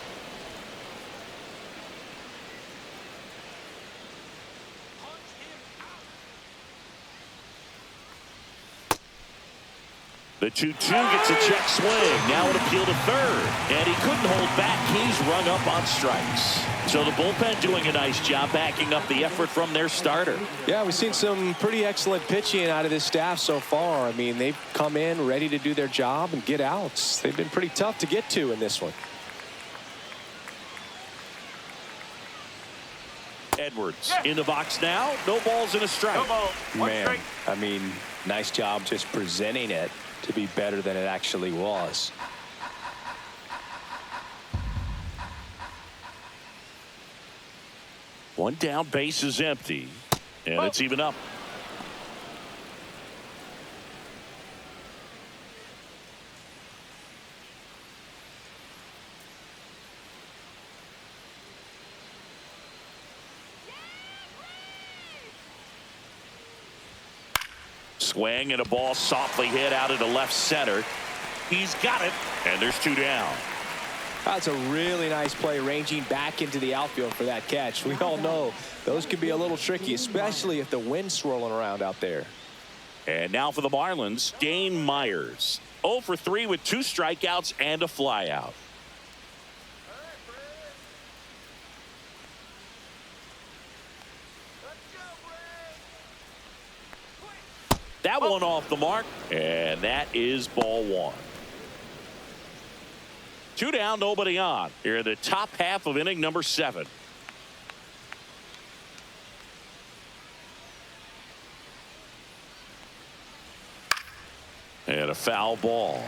The 2-2 gets a check swing. Now an appeal to third. And he couldn't hold back. He's rung up on strikes. So the bullpen doing a nice job backing up the effort from their starter. Yeah, we've seen some pretty excellent pitching out of this staff so far. I mean, they've come in ready to do their job and get outs. They've been pretty tough to get to in this one. Edwards in the box now. No balls and a strike. No ball. 1 Man, strike. I mean, nice job just presenting it to be better than it actually was. One down, base is empty. And it's even up. Swing and a ball softly hit out into left center. He's got it, and there's 2 down. That's a really nice play, ranging back into the outfield for that catch. We all know those can be a little tricky, especially if the wind's swirling around out there. And now for the Marlins, Dane Myers. 0 for 3 with 2 strikeouts and a flyout. That one off the mark, and that is ball 1. 2 down, nobody on. Here in the top half of inning number 7. And a foul ball.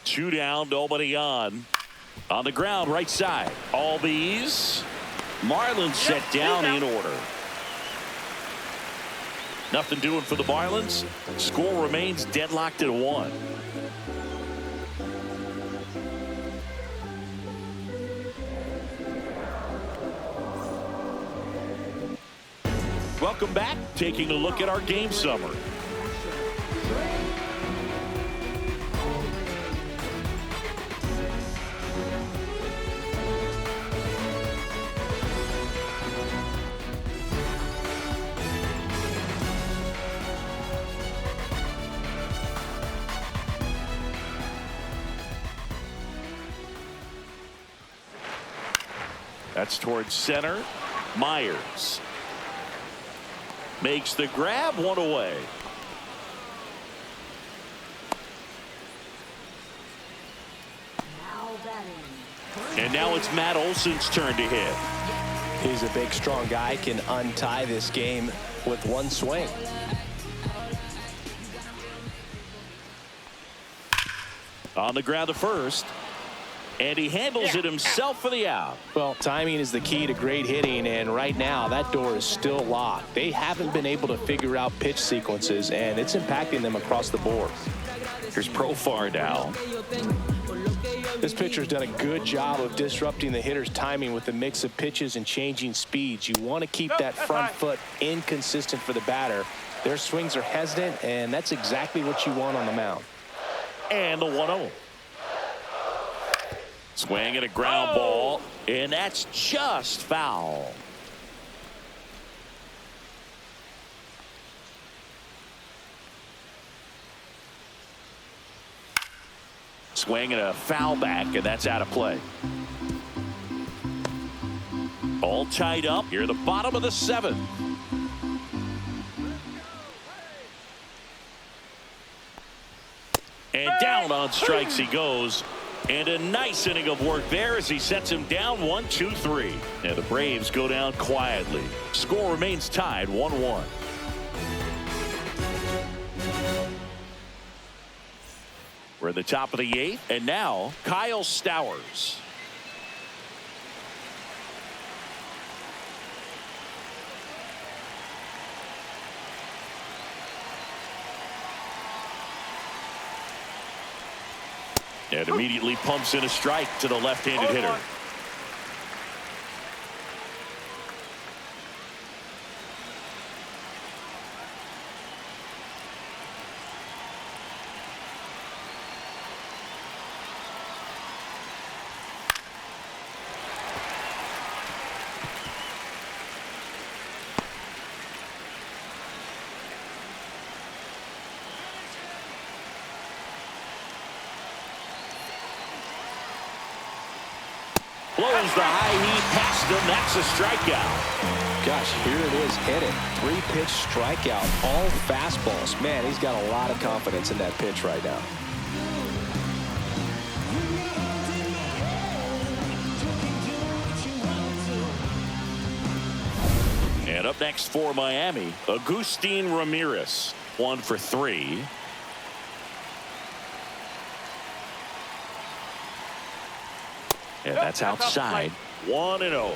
Two down, nobody on. On the ground, right side. All these. Marlins set down in order. Nothing doing for the Marlins. Score remains deadlocked at 1. Welcome back. Taking a look at our game summary. That's towards center. Myers makes the grab, 1 away. Now batting. And now it's Matt Olson's turn to hit. He's a big, strong guy, can untie this game with 1 swing. On the ground to first. And he handles it himself for the out. Well, timing is the key to great hitting, and right now that door is still locked. They haven't been able to figure out pitch sequences, and it's impacting them across the board. Here's Profar now. This pitcher's done a good job of disrupting the hitter's timing with the mix of pitches and changing speeds. You want to keep that front foot inconsistent for the batter. Their swings are hesitant, and that's exactly what you want on the mound. And the 1-0. Swing and a ground ball, and that's just foul. Swing and a foul back, and that's out of play. All tied up here at the bottom of the 7th. And down on strikes he goes. And a nice inning of work there as he sets him down 1-2-3. And the Braves go down quietly. Score remains tied 1-1. We're at the top of the 8th, and now Kyle Stowers. And immediately pumps in a strike to the left-handed hitter. Blows the high heat past him. That's a strikeout. Gosh, here it is, hit it. 3-pitch strikeout, all fastballs. Man, he's got a lot of confidence in that pitch right now. And up next for Miami, Agustin Ramirez, 1 for 3. And that's outside. 1-0.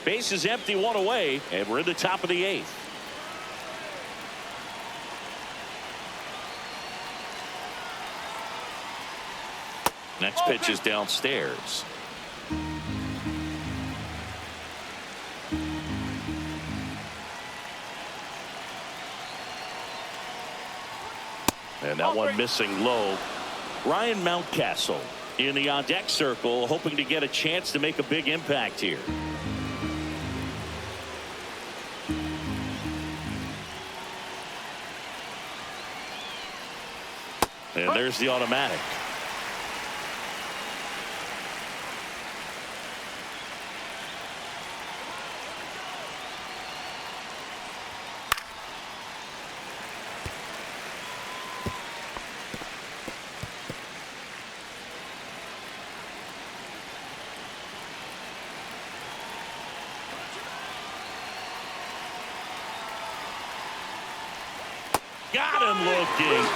Base is empty, 1 away, and we're in the top of the 8th. Next pitch is downstairs. And that one missing low. Ryan Mountcastle in the on-deck circle, hoping to get a chance to make a big impact here. And there's the automatic. Got him looking.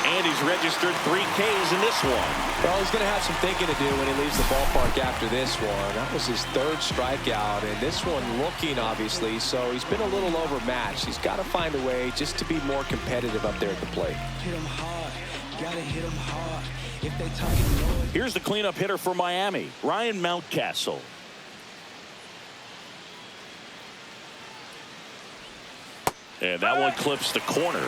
And he's registered 3 Ks in this one. Well, he's going to have some thinking to do when he leaves the ballpark after this one. That was his 3rd strikeout, and this one looking, obviously, so he's been a little overmatched. He's got to find a way just to be more competitive up there at the plate. Hit him hard. Gotta hit him hard. If they talking noise. Here's the cleanup hitter for Miami, Ryan Mountcastle. And that one clips the corner.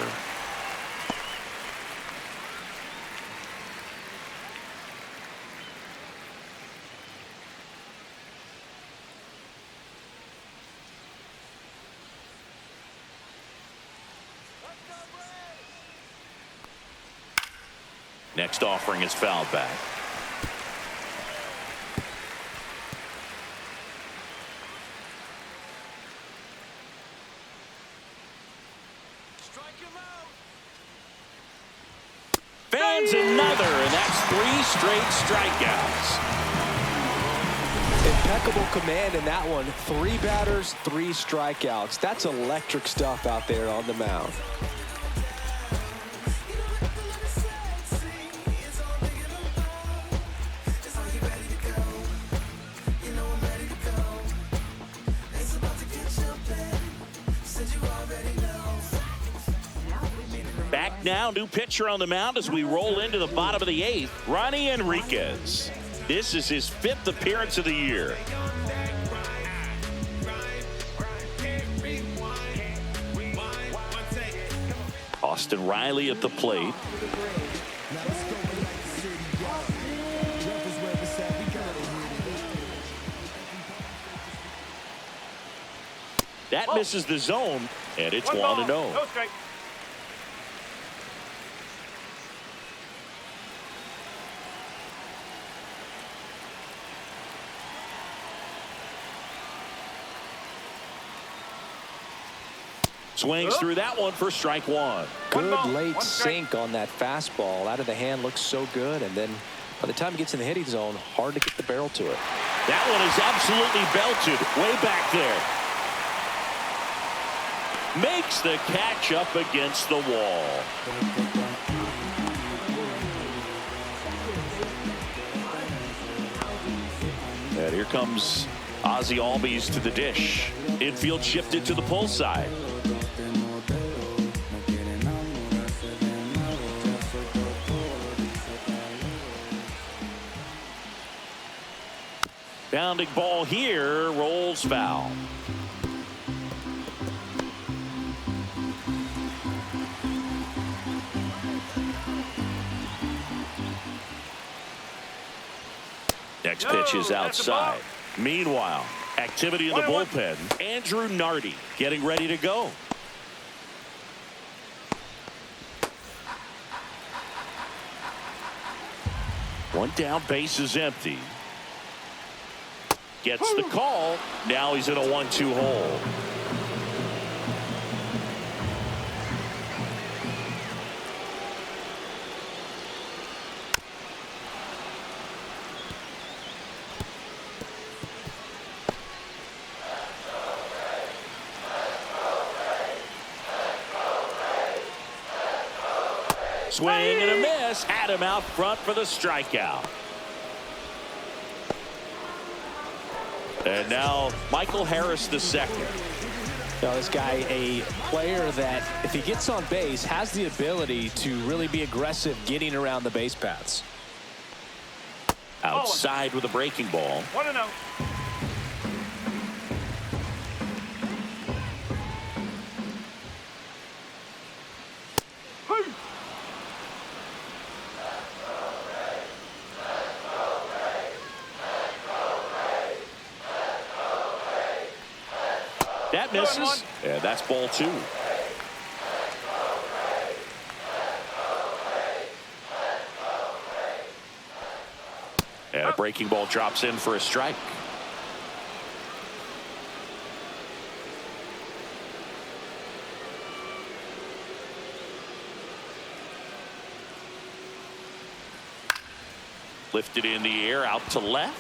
Next offering is fouled back. Fans another, and that's 3 straight strikeouts. Impeccable command in that one. 3 batters, 3 strikeouts. That's electric stuff out there on the mound. Back now, new pitcher on the mound as we roll into the bottom of the 8th, Ronnie Enriquez. This is his 5th appearance of the year. Austin Riley at the plate. That misses the zone, and it's 1-0. No strike. Swings through that one for strike 1. Good late sink on that fastball. Out of the hand, looks so good, and then by the time it gets in the hitting zone, hard to get the barrel to it. That one is absolutely belted way back there. Makes the catch up against the wall. And here comes Ozzie Albies to the dish. Infield shifted to the pull side. Bounding ball here, rolls foul. Next pitch is outside. Meanwhile, activity in the bullpen. Andrew Nardi getting ready to go. One down, base is empty. Gets the call. Now he's in a 1-2 hole. Swing and a miss. Had him out front for the strikeout. And now Michael Harris II. Now this guy, a player that if he gets on base has the ability to really be aggressive getting around the base paths. Outside with a breaking ball. 1-0. That misses. And that's ball 2. And a breaking ball drops in for a strike. Lifted in the air, out to left.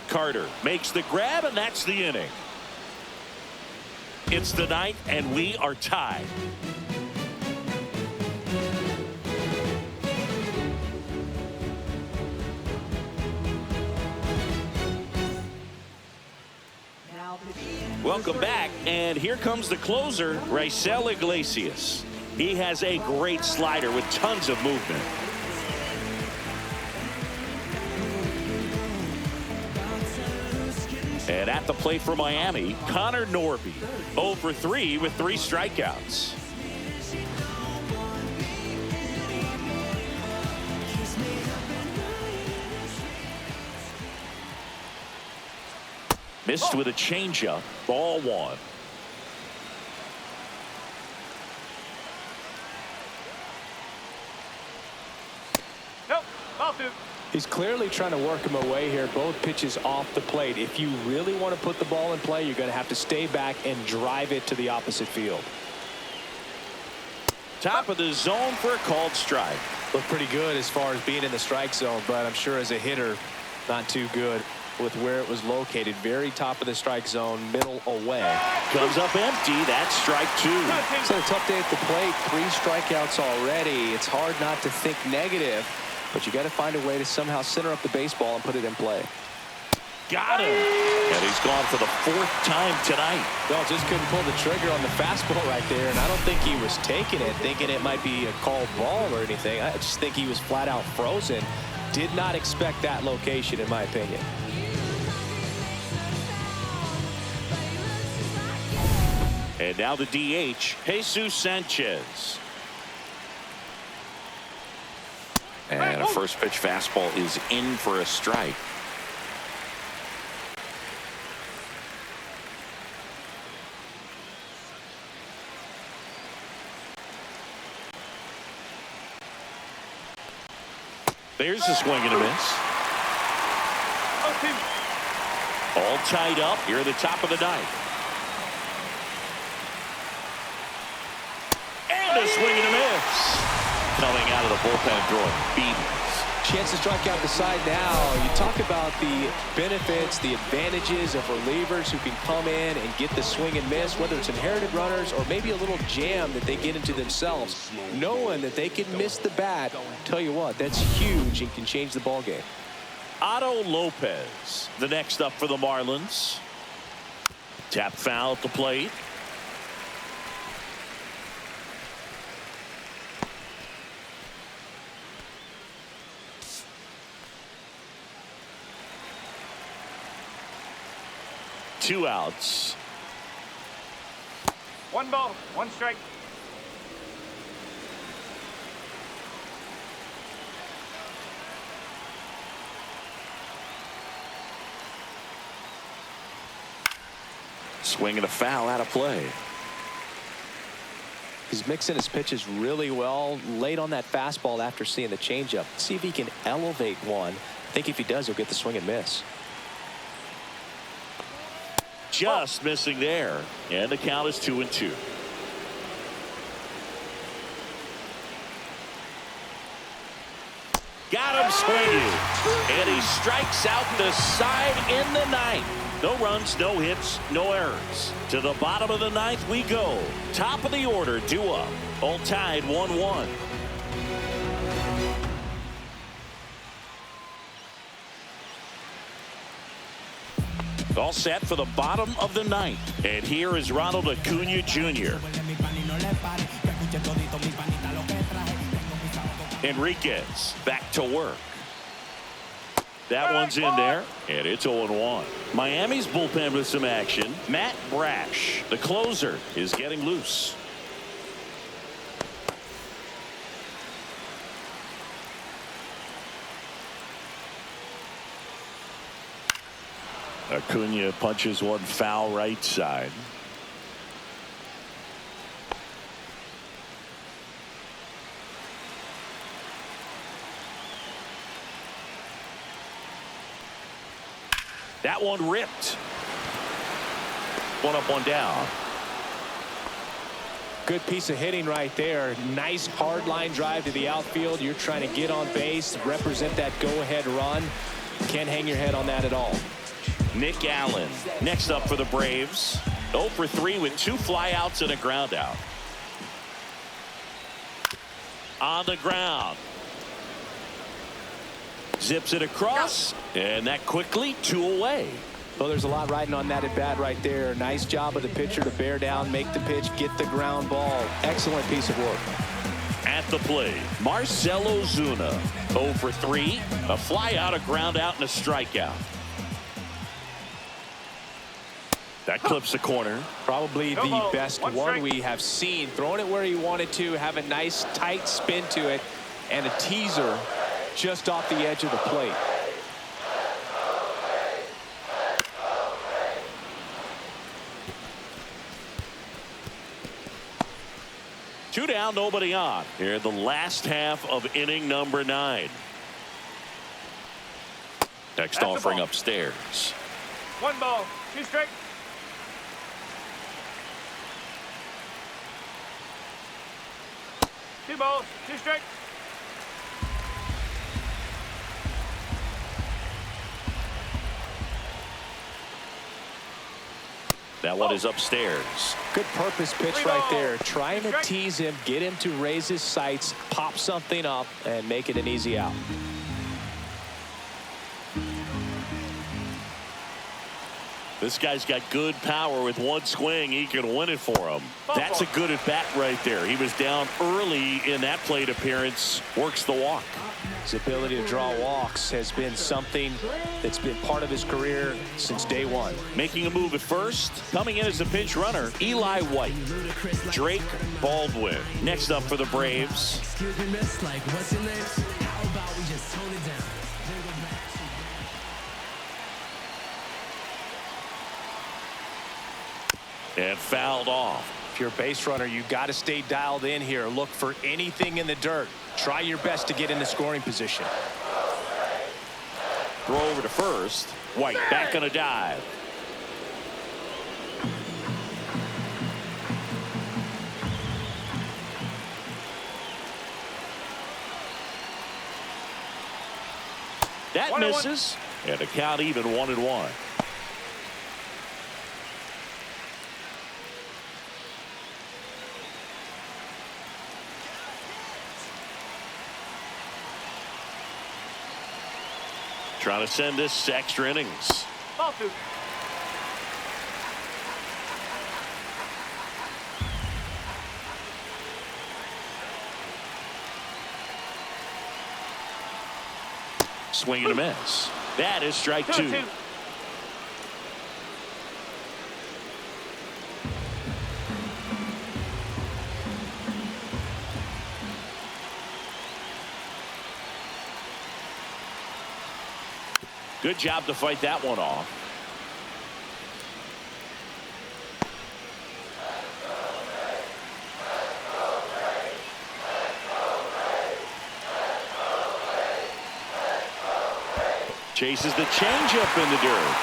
Carter makes the grab, and that's the inning. It's the 9th, and we are tied. Welcome back, and here comes the closer, Raisel Iglesias. He has a great slider with tons of movement. And at the plate for Miami, Connor Norby, 0 for 3 with 3 strikeouts. Missed with a changeup, ball 1. Nope, ball 2. He's clearly trying to work him away here. Both pitches off the plate. If you really want to put the ball in play, you're going to have to stay back and drive it to the opposite field. Top of the zone for a called strike. Looked pretty good as far as being in the strike zone, but I'm sure as a hitter, not too good with where it was located. Very top of the strike zone, middle away. Comes up empty. That's strike 2. So a tough day at the plate. 3 strikeouts already. It's hard not to think negative, but you got to find a way to somehow center up the baseball and put it in play. Got him. And he's gone for the 4th time tonight. Well, just couldn't pull the trigger on the fastball right there, and I don't think he was taking it, thinking it might be a called ball or anything. I just think he was flat out frozen. Did not expect that location, in my opinion. And now the DH, Jesus Sanchez. And a first pitch fastball is in for a strike. There's a swing and a miss. All tied up here at the top of the 9th. And a swing and a miss. Coming out of the bullpen throwing beatings. Chance to strike out the side now. You talk about the benefits, the advantages of relievers who can come in and get the swing and miss, whether it's inherited runners or maybe a little jam that they get into themselves. Knowing that they can miss the bat, tell you what, that's huge and can change the ball game. Otto Lopez, the next up for the Marlins. Tap foul at the plate. 2 outs. 1 ball, 1 strike. Swing and a foul out of play. He's mixing his pitches really well. Late on that fastball after seeing the changeup. See if he can elevate one. I think if he does, he'll get the swing and miss. Just missing there. And the count is 2-2. Got him swinging. And he strikes out the side in the 9th. No runs, no hits, no errors. To the bottom of the 9th we go. Top of the order, due up. All tied 1-1. All set for the bottom of the 9th. And here is Ronald Acuna Jr. Enriquez back to work. That one's in there, and it's 0-1. Miami's bullpen with some action. Matt Brash, the closer, is getting loose. Acuna punches one foul right side. That one ripped. 1 up, 1 down. Good piece of hitting right there. Nice hard line drive to the outfield. You're trying to get on base, represent that go-ahead run. Can't hang your head on that at all. Nick Allen next up for the Braves. 0 for 3 with 2 flyouts and a ground out. On the ground. Zips it across, and that quickly 2 away. Well, there's a lot riding on that at bat right there. Nice job of the pitcher to bear down, make the pitch, get the ground ball. Excellent piece of work. At the plate, Marcell Ozuna. 0 for 3, a fly out, a ground out, and a strikeout. That clips the corner. Probably the best one we have seen. Throwing it where he wanted to, have a nice tight spin to it, and a teaser just off the edge of the plate. Two down, nobody on. Here in the last half of inning number 9. Next offering upstairs. 1 ball, 2 strikes. Two balls, 2 strikes. That one is upstairs. Good purpose pitch right there. Trying to tease him, get him to raise his sights, pop something up, and make it an easy out. This guy's got good power. With one swing, he can win it for him. That's a good at bat right there. He was down early in that plate appearance. Works the walk. His ability to draw walks has been something that's been part of his career since day one. Making a move at first. Coming in as a pinch runner, Eli White. Drake Baldwin next up for the Braves. Excuse me, miss, like, what's your name? How about we just tone it down? And fouled off. If you're a base runner, you got to stay dialed in here. Look for anything in the dirt. Try your best to get in the scoring position. Throw over to first. White back on a dive. That misses. And the count even 1-1. Trying to send this to extra innings. Ball 2. Swing and a miss. That is strike 2. Good job to fight that one off. Chases the changeup in the dirt.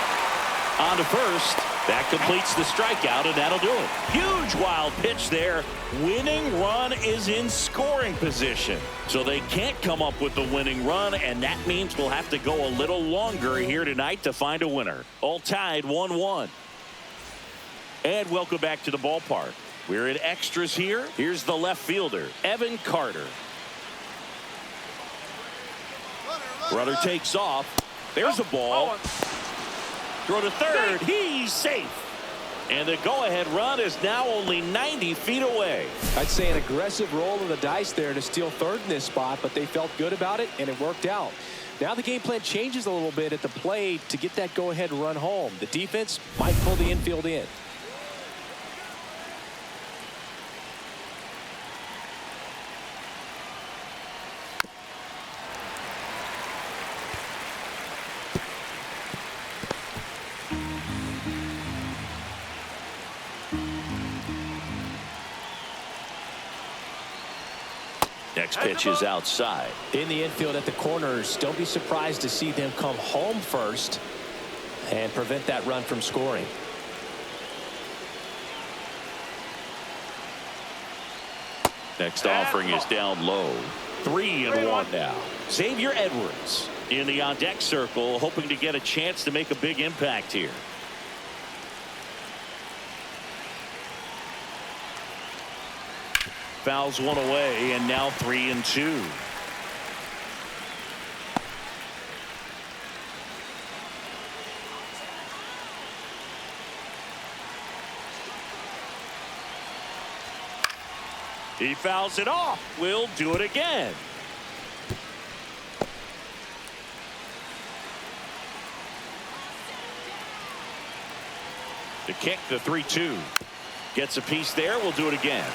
On to first. That completes the strikeout, and that'll do it. Huge wild pitch there. Winning run is in scoring position. So they can't come up with the winning run, and that means we'll have to go a little longer here tonight to find a winner. All tied 1-1. And welcome back to the ballpark. We're in extras here. Here's the left fielder, Evan Carter. Runner takes off. There's a ball. Throw to third. He's safe. And the go-ahead run is now only 90 feet away. I'd say an aggressive roll of the dice there to steal third in this spot, but they felt good about it, and it worked out. Now the game plan changes a little bit at the plate to get that go-ahead run home. The defense might pull the infield in. Next pitch is outside. In the infield at the corners, don't be surprised to see them come home first and prevent that run from scoring. Next offering is down low. 3-1 now. Xavier Edwards in the on-deck circle, hoping to get a chance to make a big impact here. Fouls one away, and now 3-2. He fouls it off. We'll do it again. The kick, the 3-2. Gets a piece there. We'll do it again.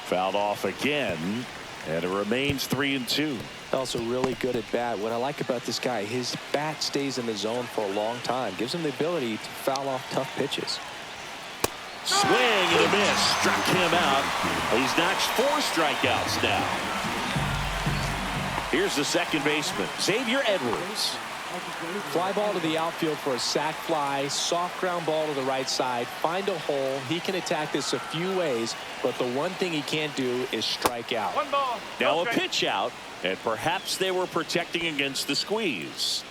Fouled off again, and it remains 3-2. Also really good at bat. What I like about this guy, his bat stays in the zone for a long time. Gives him the ability to foul off tough pitches. Swing and a miss. Struck him out. He's notched 4 strikeouts now. Here's the second baseman, Xavier Edwards. Fly ball to the outfield for a sac fly. Soft ground ball to the right side. Find a hole. He can attack this a few ways, but the one thing he can't do is strike out. One ball. Now a pitch out, and perhaps they were protecting against the squeeze.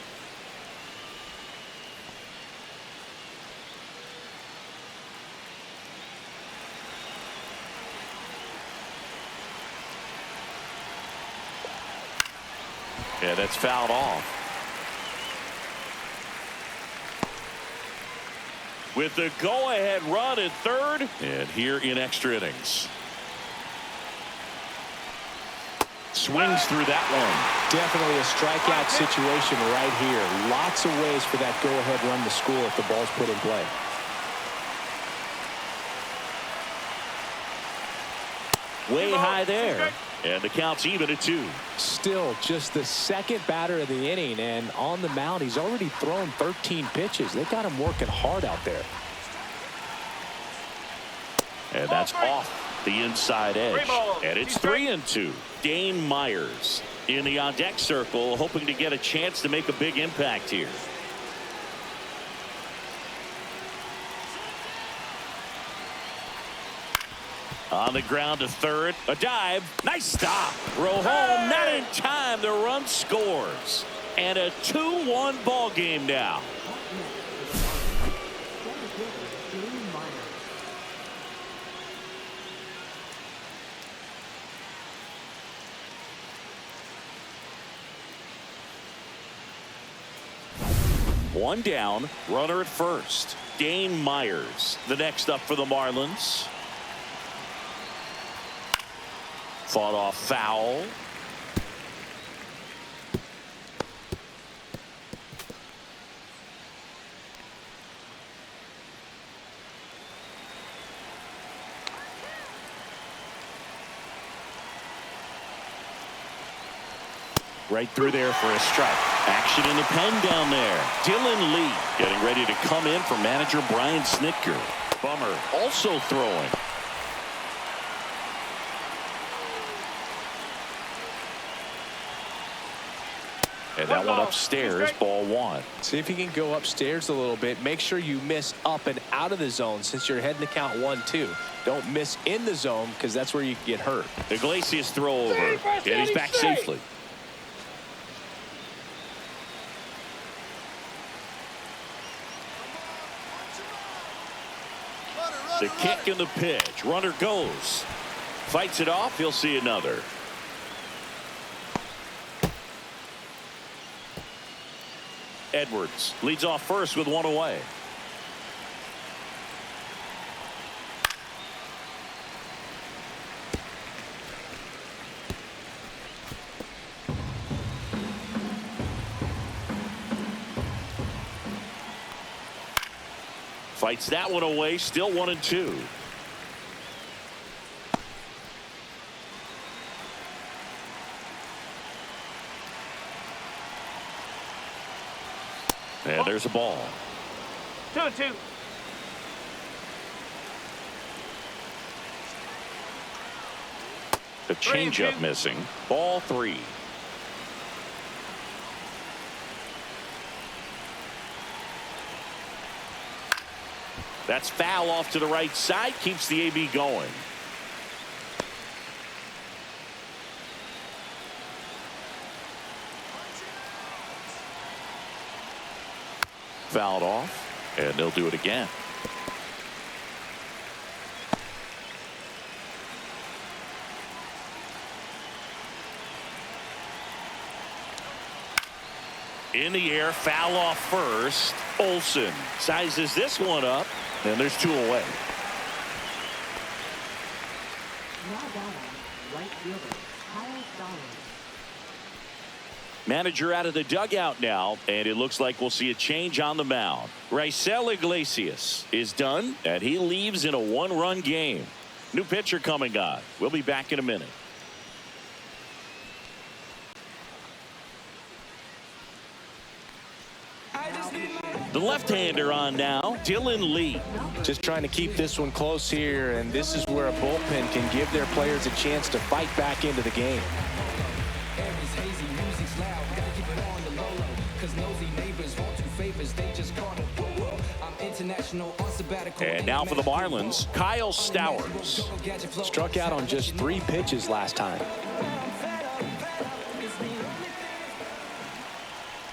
Yeah, that's fouled off. With the go-ahead run at third, and here in extra innings. Swings through that one. Definitely a strikeout situation right here. Lots of ways for that go-ahead run to score if the ball's put in play. Way high there. And the count's even at 2. Still just the second batter of the inning, and on the mound he's already thrown 13 pitches. They got him working hard out there. And that's off the inside edge. And it's 3-2. Dane Myers in the on-deck circle, hoping to get a chance to make a big impact here. On the ground to third. A dive. Nice stop. Throw home. Not in time. The run scores. And a 2-1 ball game now. One down. Runner at first. Dane Myers, the next up for the Marlins. Fought off foul. Right through there for a strike. Action in the pen down there. Dylan Lee getting ready to come in for manager Brian Snitker. Bummer also throwing. And that one upstairs, ball one. See if you can go upstairs a little bit. Make sure you miss up and out of the zone since you're heading to count 1-2. Don't miss in the zone because that's where you can get hurt. Iglesias throw over. And he's back safely. The kick and the pitch. Runner goes. Fights it off. He'll see another. Edwards leads off first with one away. Fights that one away. Still 1-2. And there's a ball. 2-2. The changeup missing. Ball 3. That's foul off to the right side. Keeps the AB going. Fouled off, and they'll do it again. In the air, foul off first. Olsen sizes this one up, and there's 2 away. Now batting, right fielder, Kyle Stallings. Manager out of the dugout now, and it looks like we'll see a change on the mound. Raisel Iglesias is done, and he leaves in a 1-run game. New pitcher coming on. We'll be back in a minute. The left-hander on now, Dylan Lee. Just trying to keep this one close here, and this is where a bullpen can give their players a chance to fight back into the game. And now for the Marlins, Kyle Stowers. Struck out on just 3 pitches last time.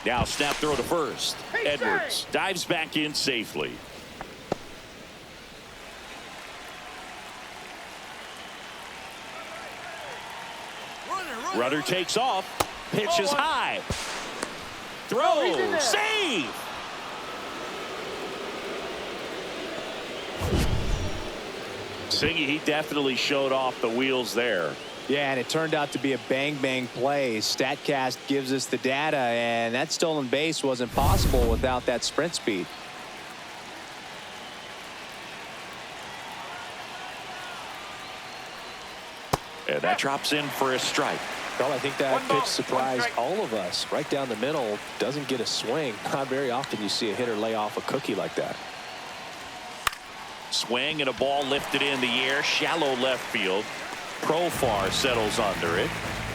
Now snap throw to first. Edwards dives back in safely. Runner takes off. Pitch is high. Throw. Save. Singy, he definitely showed off the wheels there. Yeah, and it turned out to be a bang-bang play. StatCast gives us the data, and that stolen base wasn't possible without that sprint speed. And that drops in for a strike. Well, I think that pitch surprised all of us. Right down the middle, doesn't get a swing. Not very often you see a hitter lay off a cookie like that. Swing and a ball lifted in the air, shallow left field. Profar settles under it,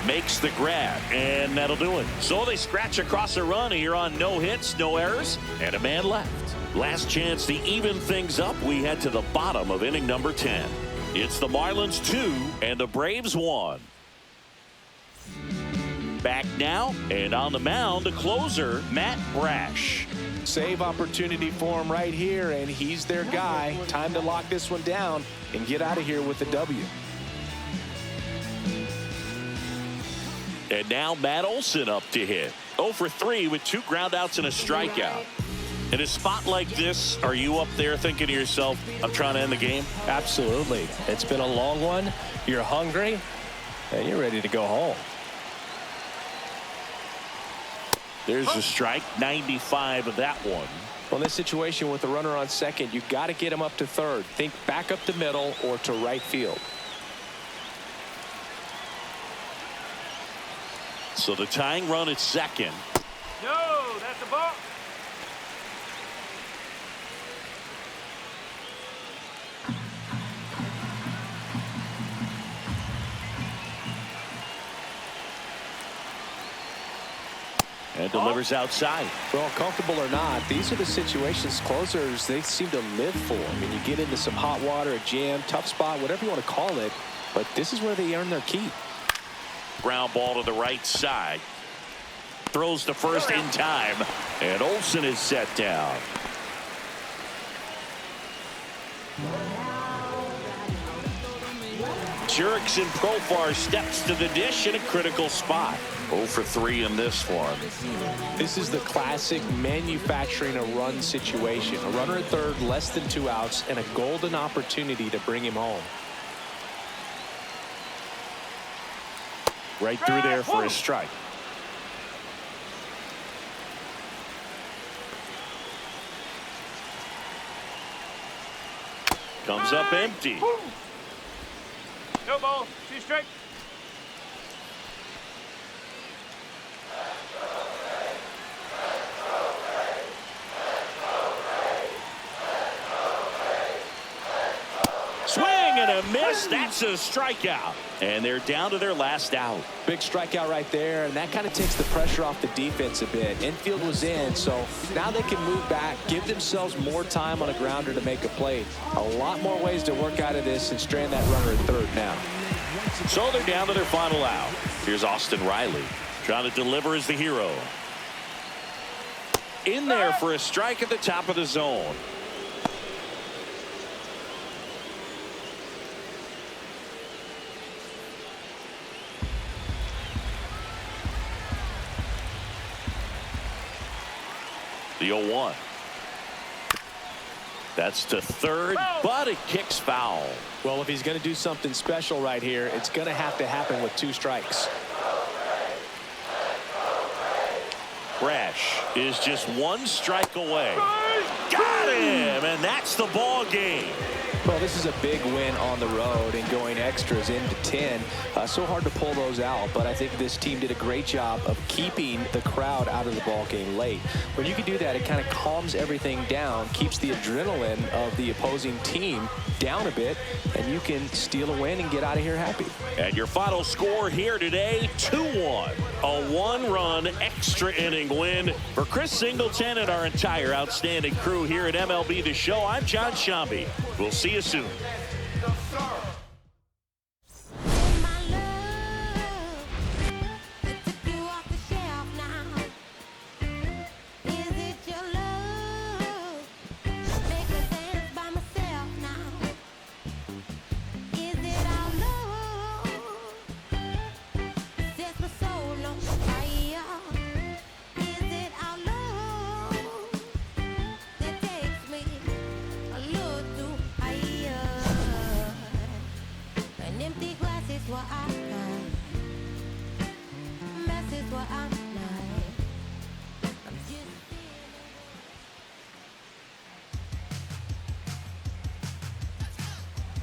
makes the grab, and that'll do it. So they scratch across a run here on no hits, no errors, and a man left. Last chance to even things up. We head to the bottom of inning number 10. It's the Marlins 2 and the Braves 1. Back now, and on the mound, the closer, Matt Brash. Save opportunity for him right here, and he's their guy. Time to lock this one down and get out of here with the W. And now Matt Olson up to hit. 0 for 3 with 2 groundouts and a strikeout. In a spot like this, are you up there thinking to yourself, I'm trying to end the game? Absolutely. It's been a long one. You're hungry, and you're ready to go home. There's a strike, 95 of that one. Well, in this situation with the runner on second, you've got to get him up to third. Think back up the middle or to right field. So the tying run at second. No, that's a ball. And delivers outside. Well, comfortable or not, these are the situations closers they seem to live for. I mean, you get into some hot water, a jam, tough spot, whatever you want to call it, but this is where they earn their keep. Ground ball to the right side. Throws to first in time. And Olsen is set down. Jurickson Profar steps to the dish in a critical spot. 0 for 3 in this one. This is the classic manufacturing a run situation. A runner at third, less than 2 outs, and a golden opportunity to bring him home. Right through there for a strike. Comes up empty. No ball. 2 strike. Swing and a miss. That's a strikeout. And they're down to their last out. Big strikeout right there, and that kind of takes the pressure off the defense a bit. Infield was in, so now they can move back, give themselves more time on a grounder to make a play. A lot more ways to work out of this and strand that runner at third now. So they're down to their final out. Here's Austin Riley trying to deliver as the hero. In there for a strike at the top of the zone. The 0-1. That's to third, but it kicks foul. Well, if he's going to do something special right here, it's going to have to happen with 2 strikes. Brash is just 1 strike away. Got him, and that's the ball game. Well, this is a big win on the road and going extras into 10. So hard to pull those out, but I think this team did a great job of keeping the crowd out of the ball game late. When you can do that, it kind of calms everything down, keeps the adrenaline of the opposing team down a bit, and you can steal a win and get out of here happy. And your final score here today, 2-1. A 1-run extra inning win for Chris Singleton and our entire outstanding crew here at MLB The Show. I'm John Shambi. We'll see you soon.